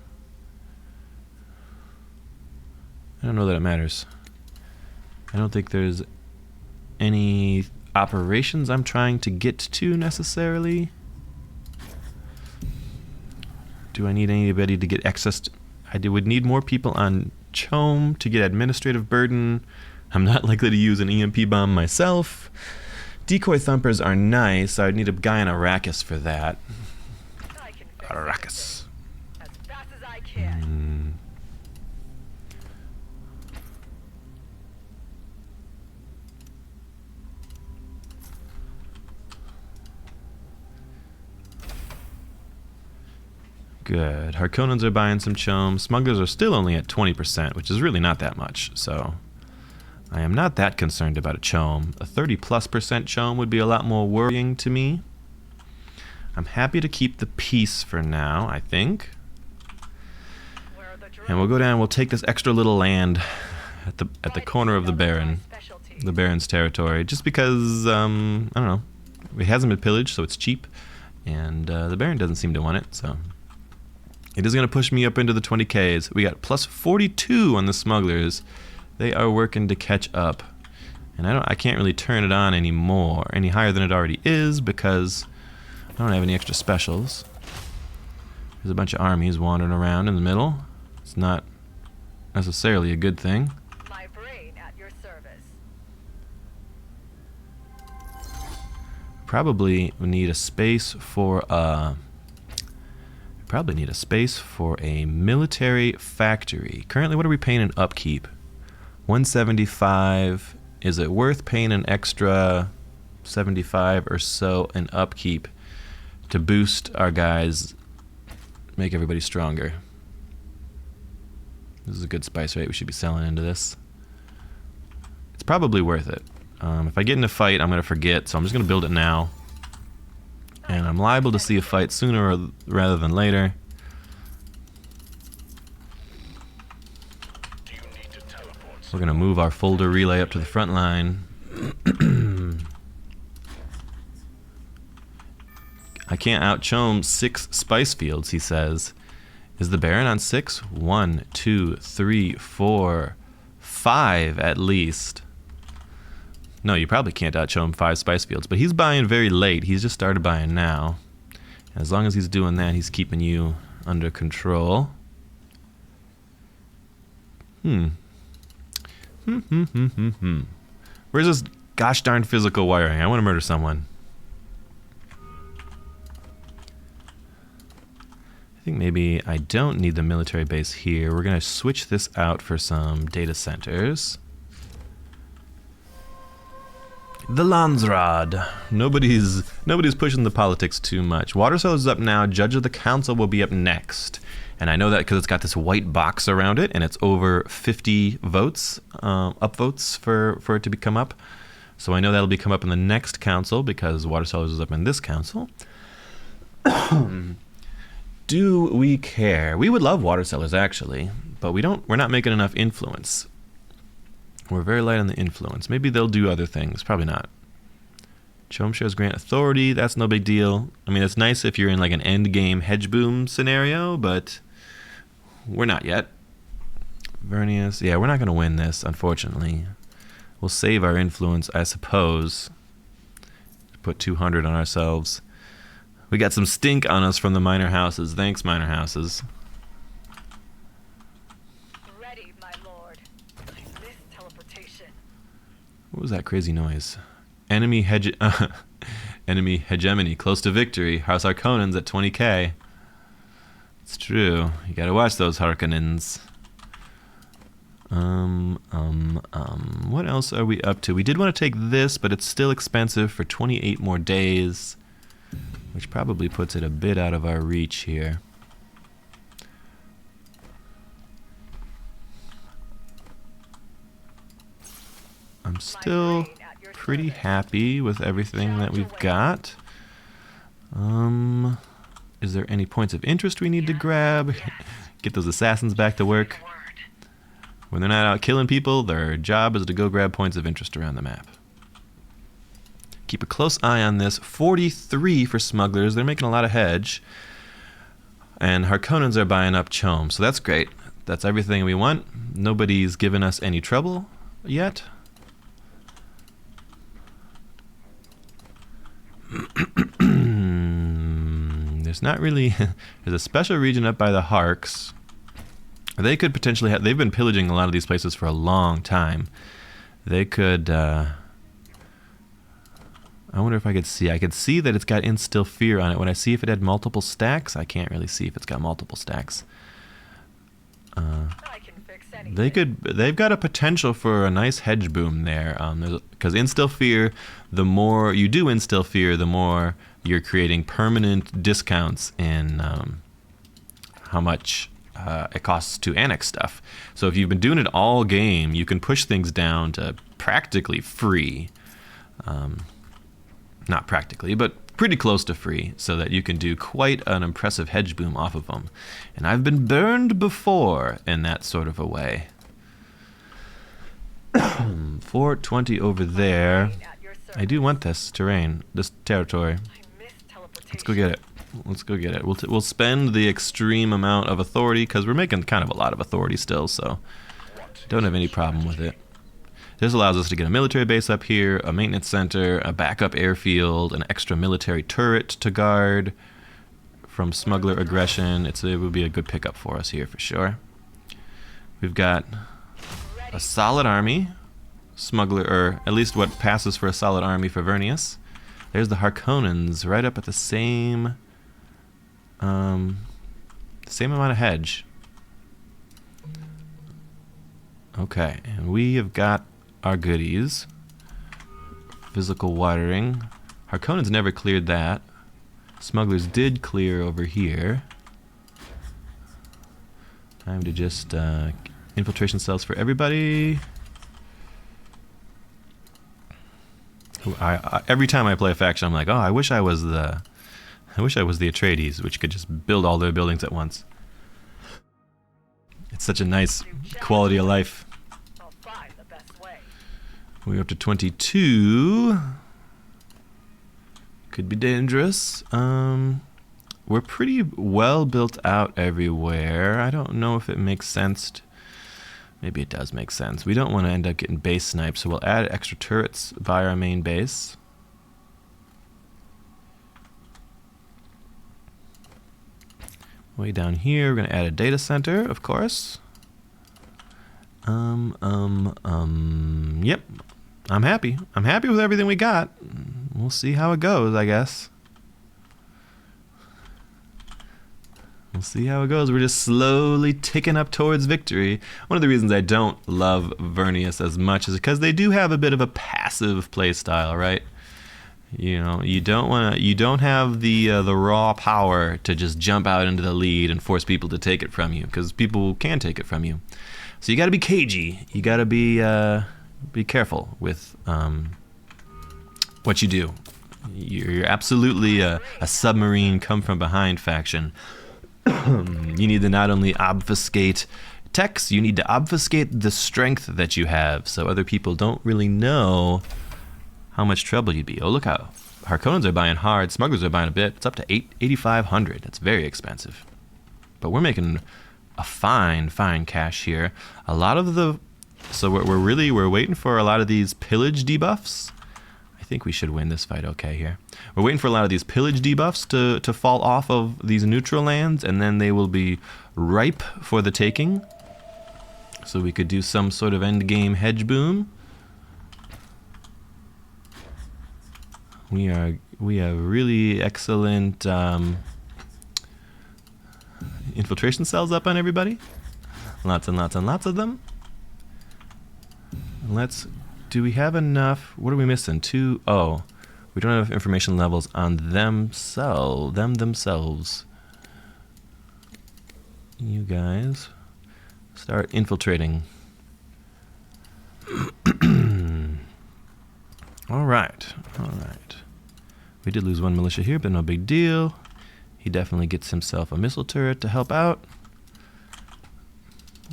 I don't know that it matters. I don't think there's any operations I'm trying to get to necessarily. Do I need anybody to get access to? I would need more people on Chome to get administrative burden. I'm not likely to use an EMP bomb myself. Decoy thumpers are nice. I'd need a guy on Arrakis for that. I can fix Arrakis. as fast as I can. Good. Harkonnens are buying some chome. Smugglers are still only at 20%, which is really not that much, so I am not that concerned about a chome. A 30+% chome would be a lot more worrying to me. I'm happy to keep the peace for now, I think. Where are the And we'll go down, we'll take this extra little land at the corner of the Baron's territory, just because, I don't know, it hasn't been pillaged, so it's cheap, and the Baron doesn't seem to want it, so It is going to push me up into the 20Ks. We got plus 42 on the smugglers. They are working to catch up. And I can't really turn it on anymore, any higher than it already is, because I don't have any extra specials. There's a bunch of armies wandering around in the middle. It's not necessarily a good thing. My brain at your service. Probably need a space for a military factory. Currently, what are we paying in upkeep? 175. Is it worth paying an extra 75 or so in upkeep to boost our guys, make everybody stronger? This is a good spice rate. We should be selling into this. It's probably worth it. If I get in a fight, I'm going to forget, so I'm just going to build it now. And I'm liable to see a fight sooner rather than later. We're going to move our folder relay up to the front line. I can't out-chome 6 spice fields, he says. Is the Baron on 6? 1, 2, 3, 4, 5 at least. No, you probably can't out-chome 5 spice fields, but he's buying very late. He's just started buying now. And as long as he's doing that, he's keeping you under control. Where's this gosh darn physical wiring? I want to murder someone. I think maybe I don't need the military base here. We're going to switch this out for some data centers. The Landsrad. Nobody's pushing the politics too much. Watersoul is up now. Judge of the Council will be up next. And I know that because it's got this white box around it, and it's over 50 votes, upvotes for it to become up. So I know that'll become up in the next council because Watersoul is up in this council. Do we care? We would love water sellers actually, but we're not making enough influence. We're very light on the influence. Maybe they'll do other things. Probably not. Chome shares grant authority. That's no big deal. I mean, it's nice if you're in like an endgame hedge boom scenario, but we're not yet. Vernius. Yeah, we're not going to win this, unfortunately. We'll save our influence, I suppose. Put 200 on ourselves. We got some stink on us from the minor houses. Thanks, minor houses. Ready, my lord. I miss teleportation. What was that crazy noise? Enemy hegemony close to victory. House Harkonnens at 20k. It's true. You gotta watch those Harkonnens. What else are we up to? We did want to take this, but it's still expensive for 28 more days, which probably puts it a bit out of our reach here. I'm still pretty happy with everything that we've got. Is there any points of interest we need to grab? Get those assassins back to work. When they're not out killing people, their job is to go grab points of interest around the map. Keep a close eye on this. 43 for smugglers. They're making a lot of hedge. And Harkonnens are buying up Chome, so that's great. That's everything we want. Nobody's given us any trouble yet. There's not really... There's a special region up by the Harks. They could potentially have... They've been pillaging a lot of these places for a long time. They could... I wonder if I could see. I could see that it's got Instill Fear on it. When I see if it had multiple stacks, I can't really see if it's got multiple stacks. I can fix anything. They've got a potential for a nice hedge boom there. Because Instill Fear, the more you do Instill Fear, the more you're creating permanent discounts in how much it costs to annex stuff. So if you've been doing it all game, you can push things down to practically free. Not practically, but pretty close to free, so that you can do quite an impressive hedge boom off of them. And I've been burned before in that sort of a way. 420 over there. I do want this terrain, this territory. I miss teleportation. Let's go get it. Let's go get it. We'll spend the extreme amount of authority because we're making kind of a lot of authority still, so don't have any problem with it. This allows us to get a military base up here, a maintenance center, a backup airfield, an extra military turret to guard from smuggler aggression. It would be a good pickup for us here for sure. We've got a solid army, smuggler, or at least what passes for a solid army for Vernius. There's the Harkonnens right up at the same amount of hedge. Okay, and we have got our goodies. Physical watering. Harkonnens never cleared that. Smugglers did clear over here. Time to just infiltration cells for everybody. Every time I play a faction, I'm like, oh, I wish I was the Atreides, which could just build all their buildings at once. It's such a nice quality of life. I'll find the best way. We're up to 22. Could be dangerous. We're pretty well built out everywhere. I don't know if it makes sense. Maybe it does make sense. We don't want to end up getting base sniped, so we'll add extra turrets by our main base. Way down here, we're going to add a data center, of course. Yep. I'm happy. I'm happy with everything we got. We'll see how it goes, I guess. We'll see how it goes. We're just slowly ticking up towards victory. One of the reasons I don't love Vernius as much is because they do have a bit of a passive play style, right? You know, you don't have the raw power to just jump out into the lead and force people to take it from you, because people can take it from you. So you got to be cagey. You got to be careful with what you do. You're absolutely a submarine come from behind faction. You need to not only obfuscate techs, you need to obfuscate the strength that you have, so other people don't really know how much trouble you'd be. Oh, look how Harkonnens are buying hard, smugglers are buying a bit. It's up to 8,500. That's very expensive. But we're making a fine cash here. A lot of the... So we're waiting for a lot of these pillage debuffs. I think we should win this fight okay here. We're waiting for a lot of these pillage debuffs to fall off of these neutral lands, and then they will be ripe for the taking. So we could do some sort of endgame hedge boom. We have really excellent infiltration cells up on everybody. Lots and lots and lots of them. Do we have enough? What are we missing? Oh, we don't have information levels on themselves. You guys start infiltrating. All right. We did lose one militia here, but no big deal. He definitely gets himself a missile turret to help out.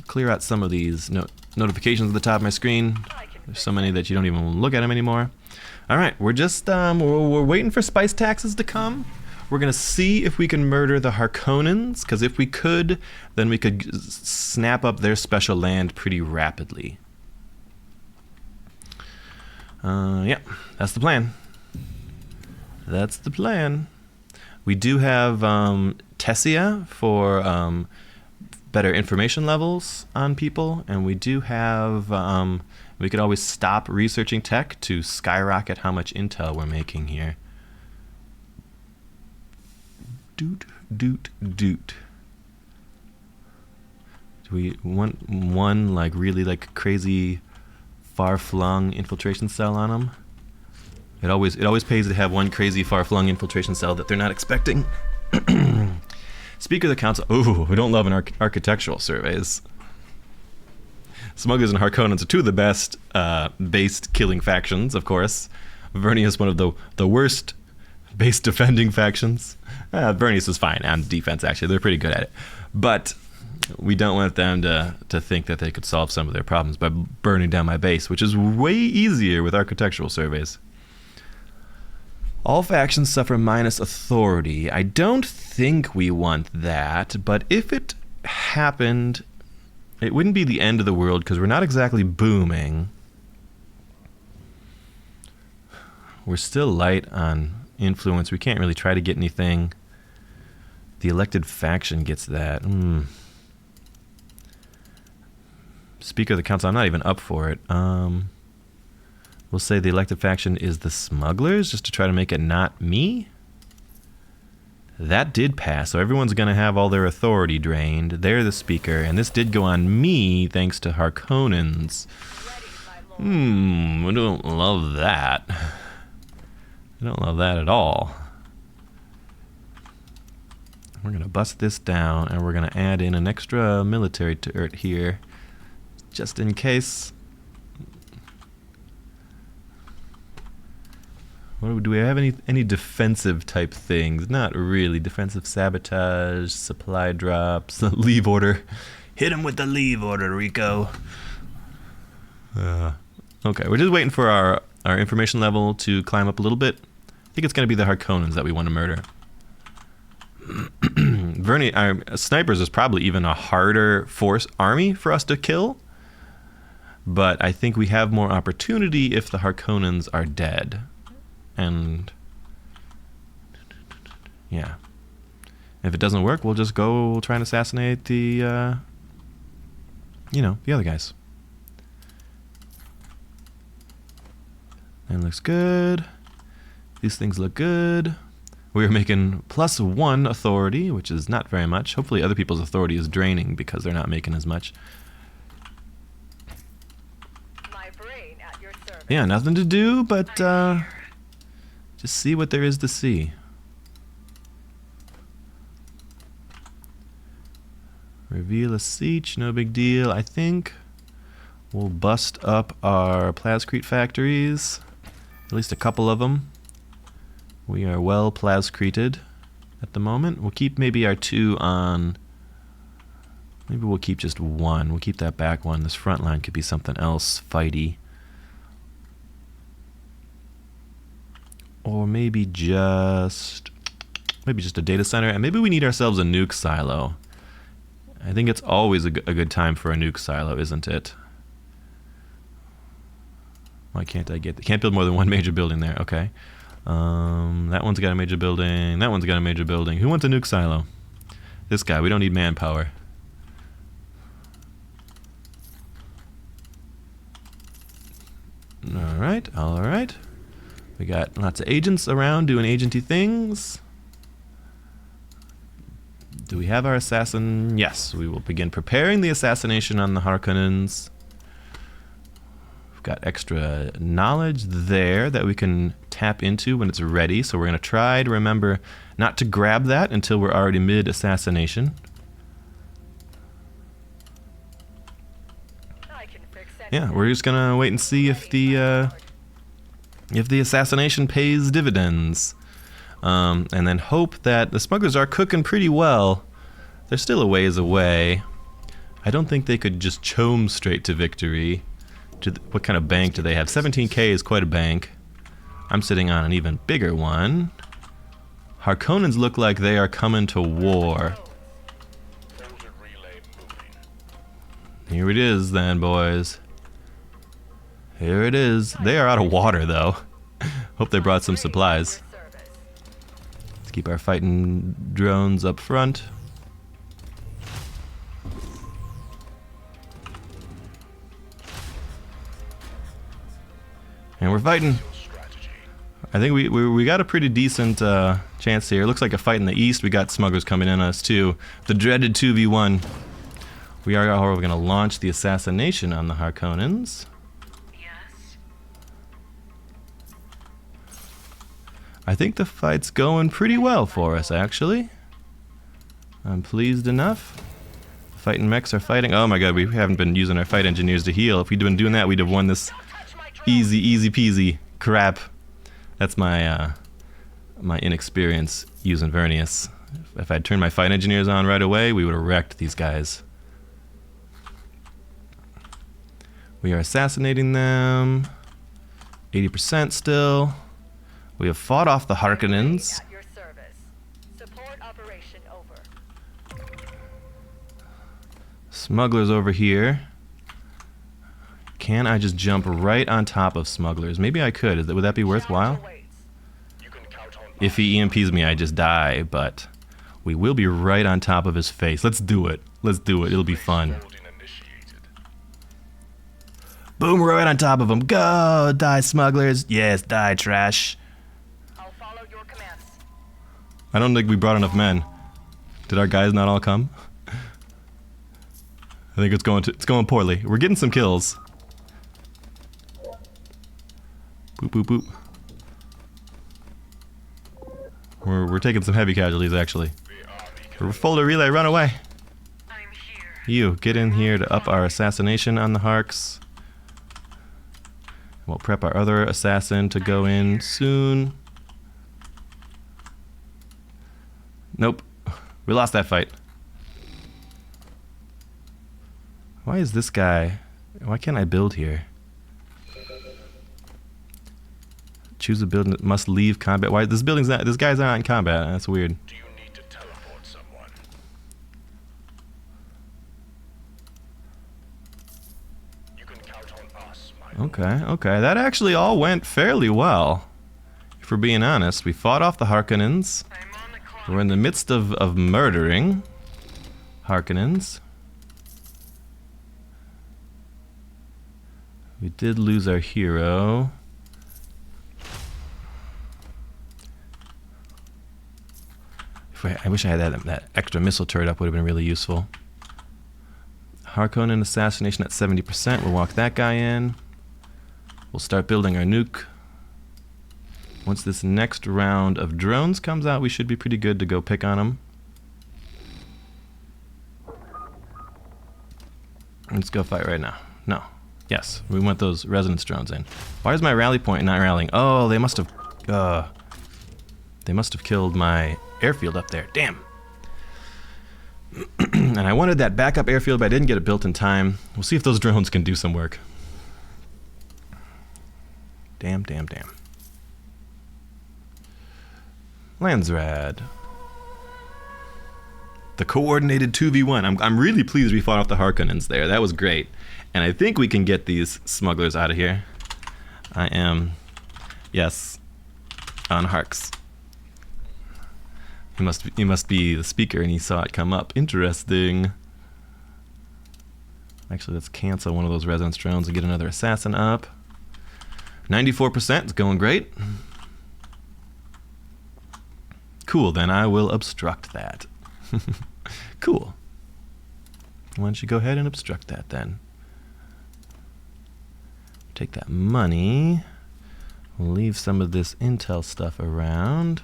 Clear out some of these notifications at the top of my screen. There's so many that you don't even look at them anymore. All right, we're just we're waiting for spice taxes to come. We're gonna see if we can murder the Harkonnens, because if we could, then we could snap up their special land pretty rapidly. Yeah, that's the plan. That's the plan. We do have Tessia for better information levels on people, and we do have we could always stop researching tech to skyrocket how much intel we're making here. Doot. Do we want one like really like crazy far-flung infiltration cell on them? It always pays to have one crazy far-flung infiltration cell that they're not expecting. Speaker of the council. Oh, we don't love an architectural surveys. Smugglers and Harkonnens are two of the best based killing factions, of course. Vernius, one of the worst base defending factions. Vernius is fine on defense, actually. They're pretty good at it. But we don't want them to think that they could solve some of their problems by burning down my base, which is way easier with architectural surveys. All factions suffer minus authority. I don't think we want that, but if it happened, it wouldn't be the end of the world because we're not exactly booming. We're still light on influence. We can't really try to get anything. The elected faction gets that. Speaker of the council, I'm not even up for it. We'll say the elected faction is the smugglers, just to try to make it not me. That did pass, so everyone's going to have all their authority drained. They're the speaker, and this did go on me thanks to Harkonnens. I don't love that. I don't love that at all. We're going to bust this down, and we're going to add in an extra military turret here, just in case. Do we have any defensive type things? Not really. Defensive sabotage, supply drops, leave order. Hit him with the leave order, Rico. Okay, we're just waiting for our information level to climb up a little bit. I think it's going to be the Harkonnens that we want to murder. Snipers is probably even a harder army for us to kill. But I think we have more opportunity if the Harkonnens are dead. And yeah, if it doesn't work, we'll just go try and assassinate the the other guys. And looks good. These things look good. We are making +1 authority, which is not very much. Hopefully other people's authority is draining because they're not making as much. My brain at your service. Yeah, nothing to do but just see what there is to see. Reveal a siege, no big deal. I think we'll bust up our plascrete factories, at least a couple of them. We are well plascreted at the moment. We'll keep maybe our 2 on. Maybe we'll keep just 1. We'll keep that back one. This front line could be something else fighty. Or maybe just a data center, and maybe we need ourselves a nuke silo. I think it's always a good time for a nuke silo, isn't it? Why can't I can't build more than 1 major building there? Okay. That one's got a major building. That one's got a major building. Who wants a nuke silo? This guy. We don't need manpower. All right. We got lots of agents around doing agenty things. Do we have our assassin? Yes, we will begin preparing the assassination on the Harkonnens. We've got extra knowledge there that we can tap into when it's ready, so we're going to try to remember not to grab that until we're already mid-assassination. Yeah, we're just going to wait and see if the assassination pays dividends. And then hope that the smugglers are cooking pretty well. They're still a ways away. I don't think they could just chome straight to victory. What kind of bank do they have? 17k is quite a bank. I'm sitting on an even bigger one. Harkonnens look like they are coming to war. Here it is then, boys. Here it is. They are out of water, though. Hope they brought some supplies. Let's keep our fighting drones up front. And we're fighting. I think we got a pretty decent chance here. It looks like a fight in the east. We got smugglers coming in on us too. The dreaded 2v1. We are, however, going to launch the assassination on the Harkonnens. Yes. I think the fight's going pretty well for us, actually. I'm pleased enough. Fighting mechs are fighting. Oh my god, we haven't been using our fight engineers to heal. If we'd been doing that, we'd have won this easy peasy. Crap. That's my my inexperience using Vernius. If I'd turned my fight engineers on right away, we would have wrecked these guys. We are assassinating them. 80% still. We have fought off the Harkonnens. At your service. Support operation over. Smugglers over here. Can I just jump right on top of smugglers? Maybe I could. Would that be worthwhile? Challenger waits. You can count on If he EMPs me, I just die, but we will be right on top of his face. Let's do it. Let's do it. It'll be fun. holding initiated. Boom, we're right on top of him. Go, die, smugglers. Yes, die, trash. I'll follow your commands. I don't think we brought enough men. Did our guys not all come? I think it's going poorly. We're getting some kills. Boop, boop, boop. We're taking some heavy casualties, actually. We're full to relay, run away. I'm here. You, get in here to up our assassination on the Harks. We'll prep our other assassin to go in soon. Nope. We lost that fight. Why is this guy... Why can't I build here? Choose a building that must leave combat. Why this building's not... This guy's not in combat. That's weird. Do you need to teleport someone? You can count on us, my Okay, okay. That actually all went fairly well. If we're being honest. We fought off the Harkonnens. I'm on the clock. We're in the midst of murdering Harkonnens. We did lose our hero. I wish I had that extra missile turret up, would have been really useful. Harkonnen assassination at 70%. We'll walk that guy in. We'll start building our nuke. Once this next round of drones comes out, we should be pretty good to go pick on them. Let's go fight right now. No. Yes, we want those resonance drones in. Why is my rally point not rallying? Oh, they must have killed my airfield up there. Damn. And I wanted that backup airfield, but I didn't get it built in time. We'll see if those drones can do some work. Damn, damn, damn. Landsrad. The coordinated 2v1. I'm really pleased we fought off the Harkonnens there. That was great. And I think we can get these smugglers out of here. I am, yes, on Harks. He must be the speaker and he saw it come up. Interesting. Actually, let's cancel one of those resonance drones and get another assassin up. 94%, it's going great. Cool, then I will obstruct that. Cool. Why don't you go ahead and obstruct that then? Take that money. We'll leave some of this intel stuff around.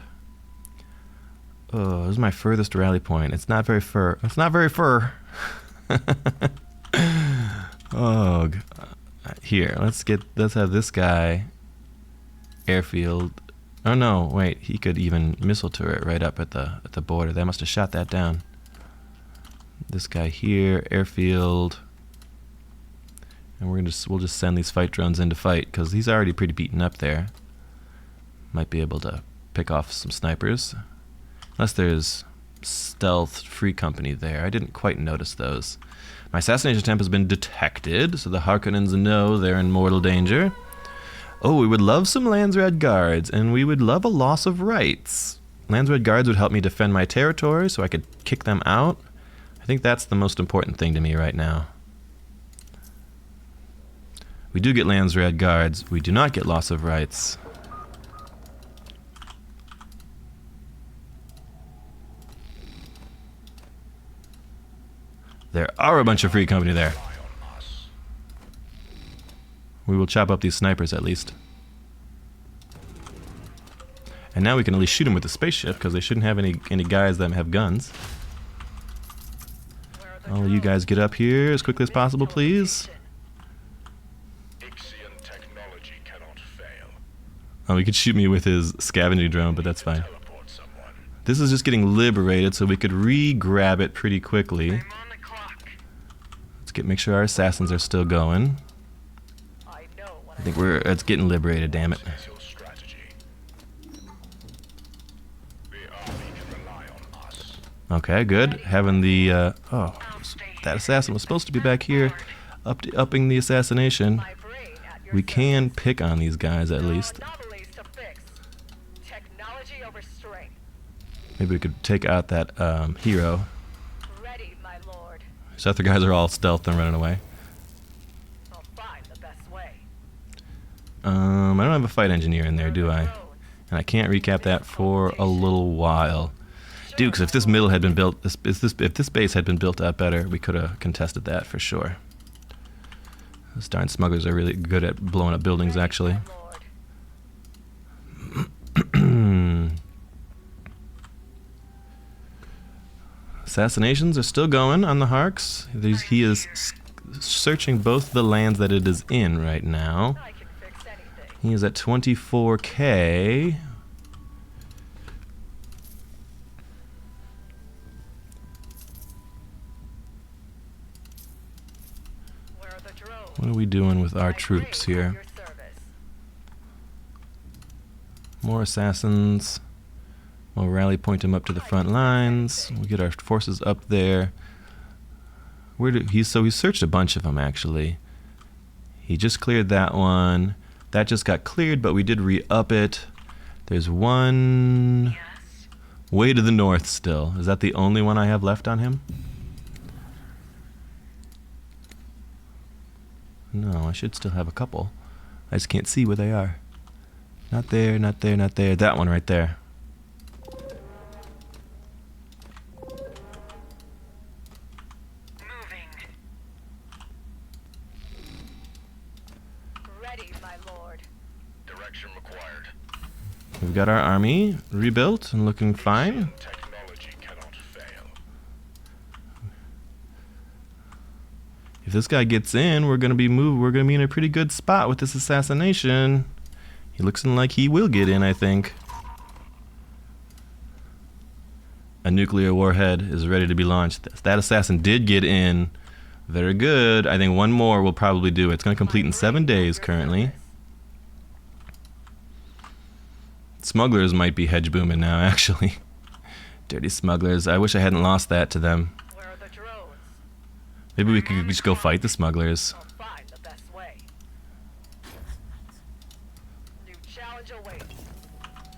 Oh, this is my furthest rally point. It's not very far. It's not very far. Oh, here. Let's have this guy airfield. Oh no, wait. He could even missile turret right up at the border. That must have shot that down. This guy here, airfield. And we'll just send these fight drones in to fight because he's already pretty beaten up there. Might be able to pick off some snipers. Unless there's stealth free company there. I didn't quite notice those. My assassination attempt has been detected, so the Harkonnens know they're in mortal danger. Oh, we would love some Landsrad guards, and we would love a loss of rights. Landsrad guards would help me defend my territory so I could kick them out. I think that's the most important thing to me right now. We do get Landsrad guards. We do not get loss of rights. There are a bunch of free company there. We will chop up these snipers at least. And now we can at least shoot them with the spaceship because they shouldn't have any guys that have guns. All of you guys get up here as quickly as possible, please. Ixion technology cannot fail. Oh, he could shoot me with his scavenging drone, but that's fine. Teleport someone. This is just getting liberated, so we could re-grab it pretty quickly. I'm on the clock. Let's make sure our assassins are still going. I know what I think it's getting liberated, damn it. What is your strategy? Okay, good. Having the oh, that assassin was supposed to be back here, upping the assassination. My brain at your We can service. pick on these guys at No least. anomalies to fix. Technology over strength. Maybe we could take out that hero. Ready, my lord. These other guys are all stealth and running away. I'll find the best way. I don't have a fight engineer in there, do I? Drones. And I can't recap that for a little while. Dude, 'cause if this middle had been built, if this base had been built up better, we could have contested that for sure. Those darn smugglers are really good at blowing up buildings, Ready, actually. my lord. Assassinations are still going on the Harks. He is searching both the lands that it is in right now. I can fix anything. He is at 24K. Where are the drones? What are we doing with our My troops brain at here? your service. More assassins. We'll rally point him up to the front lines. We'll get our forces up there. He searched a bunch of them, actually. He just cleared that one. That just got cleared, but we did re-up it. There's one way to the north still. Is that the only one I have left on him? No, I should still have a couple. I just can't see where they are. Not there, not there, not there. That one right there. Moving. Ready, my lord. Direction required. We've got our army rebuilt and looking fine. Technology cannot fail. If this guy gets in, we're gonna be in a pretty good spot with this assassination. He looks like he will get in, I think. A nuclear warhead is ready to be launched. That assassin did get in. Very good. I think one more will probably do it. It's gonna complete in 7 days currently. Smugglers might be hedge booming now, actually. Dirty smugglers. I wish I hadn't lost that to them. Where are the drones? Maybe we could just go fight the smugglers. I'll find the best way. New challenge awaits.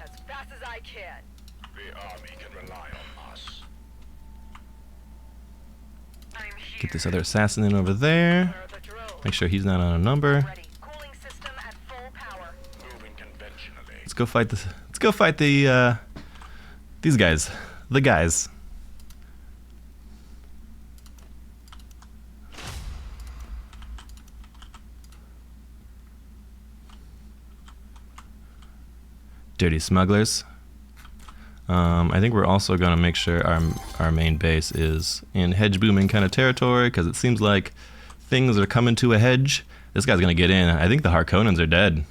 As fast as I can. The army can rely on us. I'm here. Get this other assassin in over there. Where are the drones? Make sure he's not on a number. Ready. Cooling system at full power. Moving conventionally. Let's go fight this. Let's go fight these guys. The guys. Dirty smugglers. I think we're also going to make sure our main base is in hedge booming kind of territory, because it seems like things are coming to a hedge. This guy's going to get in. I think the Harkonnens are dead.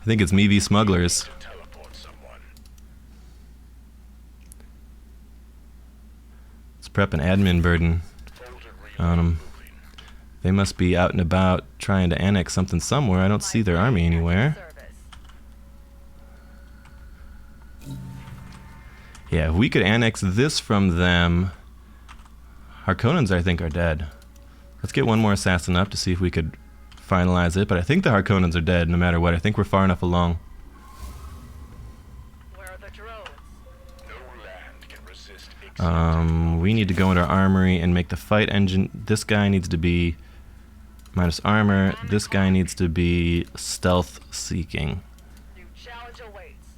I think it's me v smugglers. Teleport someone. Let's prep an admin burden Folded on them. moving. They must be out and about trying to annex something somewhere. I don't see their army anywhere. Service. Yeah, if we could annex this from them, Harkonnens, I think, are dead. Let's get one more assassin up to see if we could finalize it, but I think the Harkonnens are dead no matter what. I think we're far enough along. Where are the drones? No land can resist We need to go into our armory and make the fight engine. This guy needs to be minus armor. This guy needs to be stealth seeking. New challenge awaits.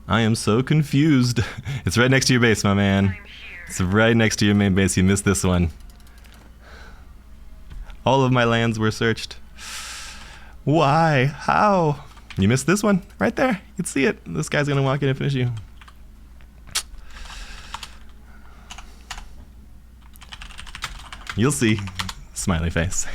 I am so confused. It's right next to your base, my man. I'm here. It's right next to your main base. You missed this one. All of my lands were searched. Why? How? You missed this one? Right there. You can see it. This guy's gonna walk in and finish you. You'll see. Smiley face.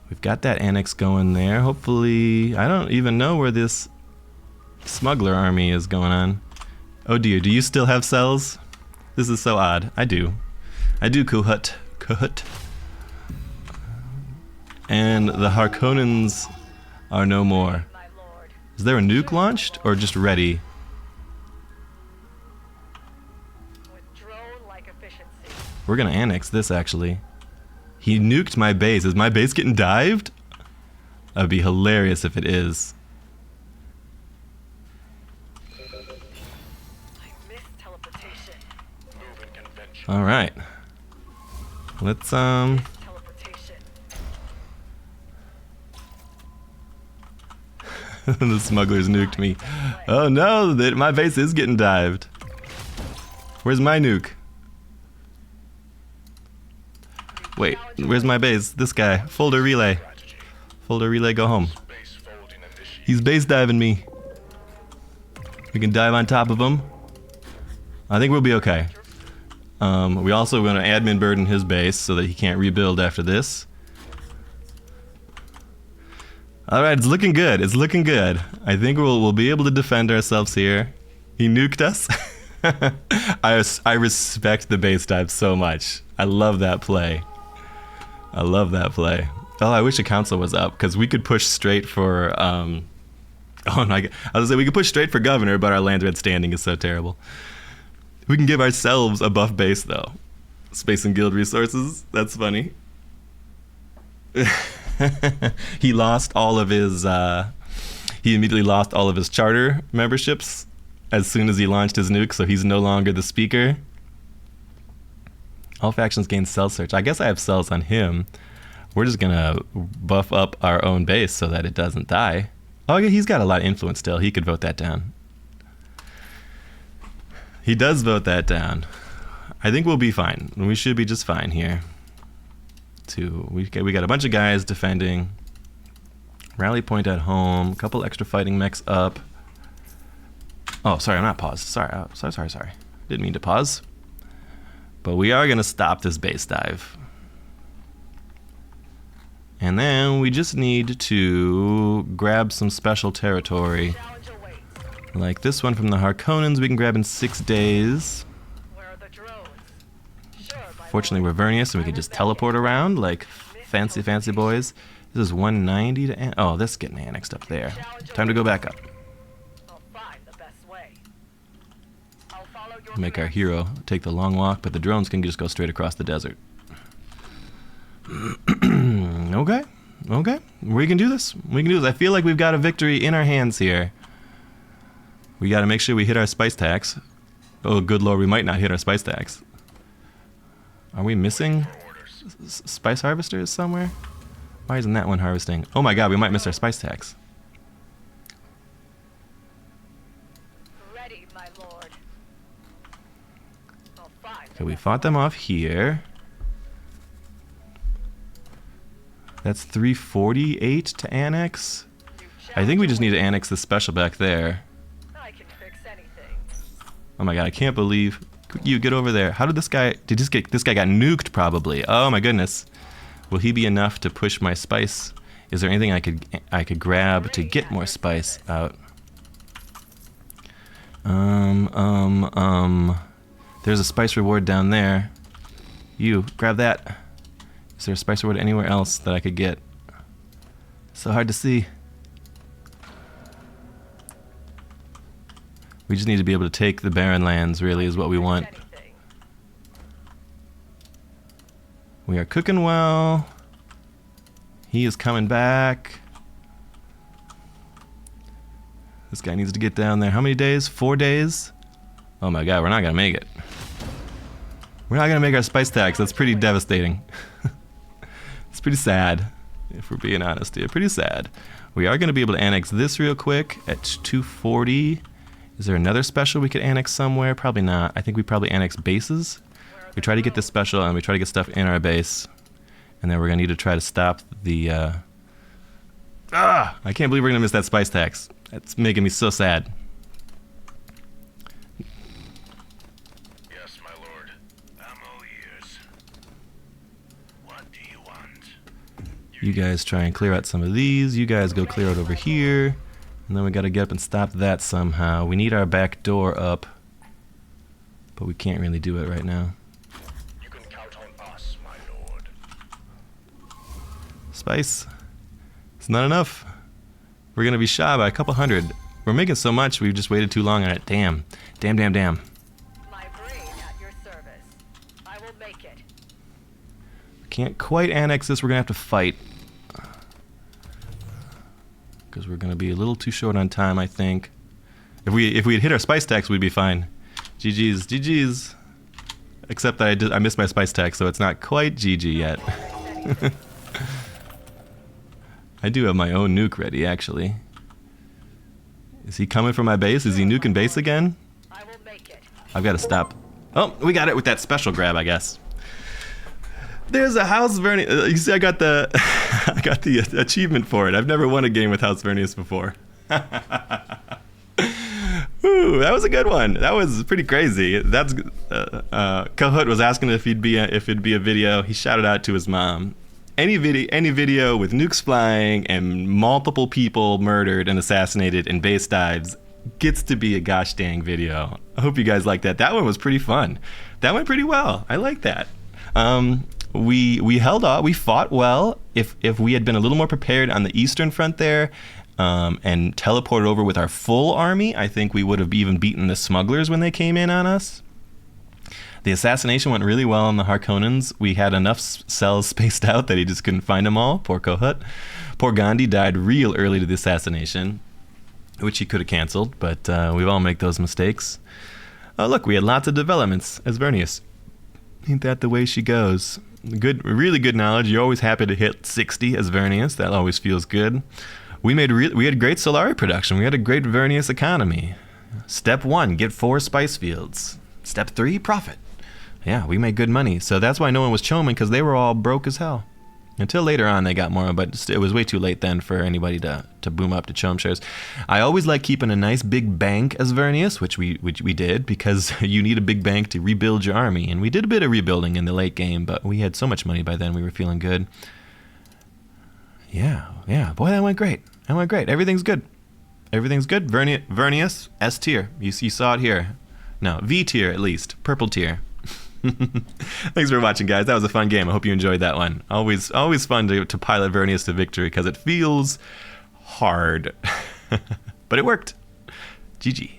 We've got that annex going there. Hopefully, I don't even know where this smuggler army is going on. Oh dear, do you still have cells? This is so odd. I do. I do, Kuhut. Kuhut. And the Harkonnens are no more. My lord. Is there a nuke launched or just ready? With drone-like efficiency. We're gonna annex this actually. He nuked my base. Is my base getting dived? That'd be hilarious if it is. I miss teleportation. Move in convention. Alright. Let's Teleportation. the smugglers nuked me. Oh no, my base is getting dived. Where's my nuke? Wait, where's my base? This guy. Folder relay. Strategy. Folder relay, go home. Base folding initiated. He's base diving me. We can dive on top of him. I think we'll be okay. We also want to admin burden his base so that he can't rebuild after this. Alright, it's looking good. It's looking good. I think we'll be able to defend ourselves here. He nuked us. I respect the base dive so much. I love that play. I love that play. Oh, I wish a council was up, because we could push straight for, oh no, I was gonna say we could push straight for governor, but our land red standing is so terrible. We can give ourselves a buff base, though. Space and guild resources. That's funny. He lost all of his, he immediately lost all of his charter memberships as soon as he launched his nuke, so he's no longer the speaker. All factions gain cell search. I guess I have cells on him. We're just gonna buff up our own base so that it doesn't die. Oh yeah, he's got a lot of influence still. He could vote that down. He does vote that down. I think we'll be fine. We should be just fine here. We got a bunch of guys defending. Rally point at home. A couple extra fighting mechs up. Oh, sorry, I'm not paused. Sorry. Sorry. Didn't mean to pause. But we are gonna stop this base dive. And then we just need to grab some special territory. Challenge awaits. Like this one from the Harkonnens we can grab in 6 days. Where are the drones? Sure, my Fortunately, lord. we're Vernius and we can just teleport around like fancy boys. This is 190 to oh, this is getting annexed up there. Time to go back up. I'll find the best way. I'll follow your Make our commands. hero take the long walk, but the drones can just go straight across the desert. Okay. We can do this. I feel like we've got a victory in our hands here. We got to make sure we hit our spice tax. Oh, good lord, we might not hit our spice tax. Are we missing spice harvesters somewhere? Why isn't that one harvesting? Oh my god, we might miss our spice tax. Ready, my lord. I'll find Okay, we fought them off here. That's 348 to annex. I think we just need to annex the special back there. I can fix anything. Oh my god, I can't believe you get over there. How did this guy this guy got nuked probably. Oh my goodness. Will he be enough to push my spice? Is there anything I could grab to get more spice out? There's a spice reward down there. You grab that. Is there a spice reward anywhere else that I could get? So hard to see. We just need to be able to take the barren lands, really, is what we want. Anything. We are cooking well. He is coming back. This guy needs to get down there. How many days? 4 days? Oh my god, we're not gonna make it. We're not gonna make our spice tax. That's pretty devastating. It's pretty sad, if we're being honest here. Pretty sad. We are gonna be able to annex this real quick at 240. Is there another special we could annex somewhere? Probably not. I think we probably annex bases. We try to get this special and we try to get stuff in our base. And then we're gonna need to try to stop the I can't believe we're gonna miss that spice tax. That's making me so sad. Yes, my lord. I'm all ears. What do you want? You guys try and clear out some of these. You guys go clear out over here. And then we gotta get up and stop that somehow. We need our back door up. But we can't really do it right now. You can count on us, my lord. Spice. It's not enough. We're gonna be shy by a couple hundred. We're making so much, we've just waited too long on it. Damn. Damn, damn, damn. My brain at your service. I will make it. Can't quite annex this, we're gonna have to fight. Because we're gonna be a little too short on time, I think. If we had hit our spice tax, we'd be fine. GG's, GG's. Except that I missed my spice tax, so it's not quite GG yet. I do have my own nuke ready, actually. Is he coming for my base? Is he nuking base again? I will make it. I've got to stop. Oh, we got it with that special grab, I guess. There's a House Vernius. You see, I got the I got the achievement for it. I've never won a game with House Vernius before. Ooh, that was a good one. That was pretty crazy. That's Kahoot was asking if it'd be a video. He shouted out to his mom. Any video with nukes flying and multiple people murdered and assassinated and base dives gets to be a gosh dang video. I hope you guys like that. That one was pretty fun. That went pretty well. I like that. We held off. We fought well. If we had been a little more prepared on the eastern front there, and teleported over with our full army, I think we would have even beaten the smugglers when they came in on us. The assassination went really well on the Harkonnens. We had enough cells spaced out that he just couldn't find them all. Poor Kohut. Poor Gandhi died real early to the assassination, which he could have canceled, but we all make those mistakes. Oh, look, we had lots of developments as Vernius. Ain't that the way she goes? Good, really good knowledge. You're always happy to hit 60 as Vernius. That always feels good. We had great Solari production. We had a great Vernius economy. Step 1, get 4 spice fields. Step 3, profit. Yeah, we made good money. So that's why no one was chomming, because they were all broke as hell. Until later on they got more, but it was way too late then for anybody to boom up to chom shares. I always like keeping a nice big bank as Vernius, which we did, because you need a big bank to rebuild your army. And we did a bit of rebuilding in the late game, but we had so much money by then we were feeling good. Yeah, boy, that went great. That went great. Everything's good. Everything's good. Vernius, S tier. You saw it here. No, V tier at least. Purple tier. Thanks for watching, guys. That was a fun game. I hope you enjoyed that one. Always fun to pilot Vernius to victory because it feels hard. But it worked. GG.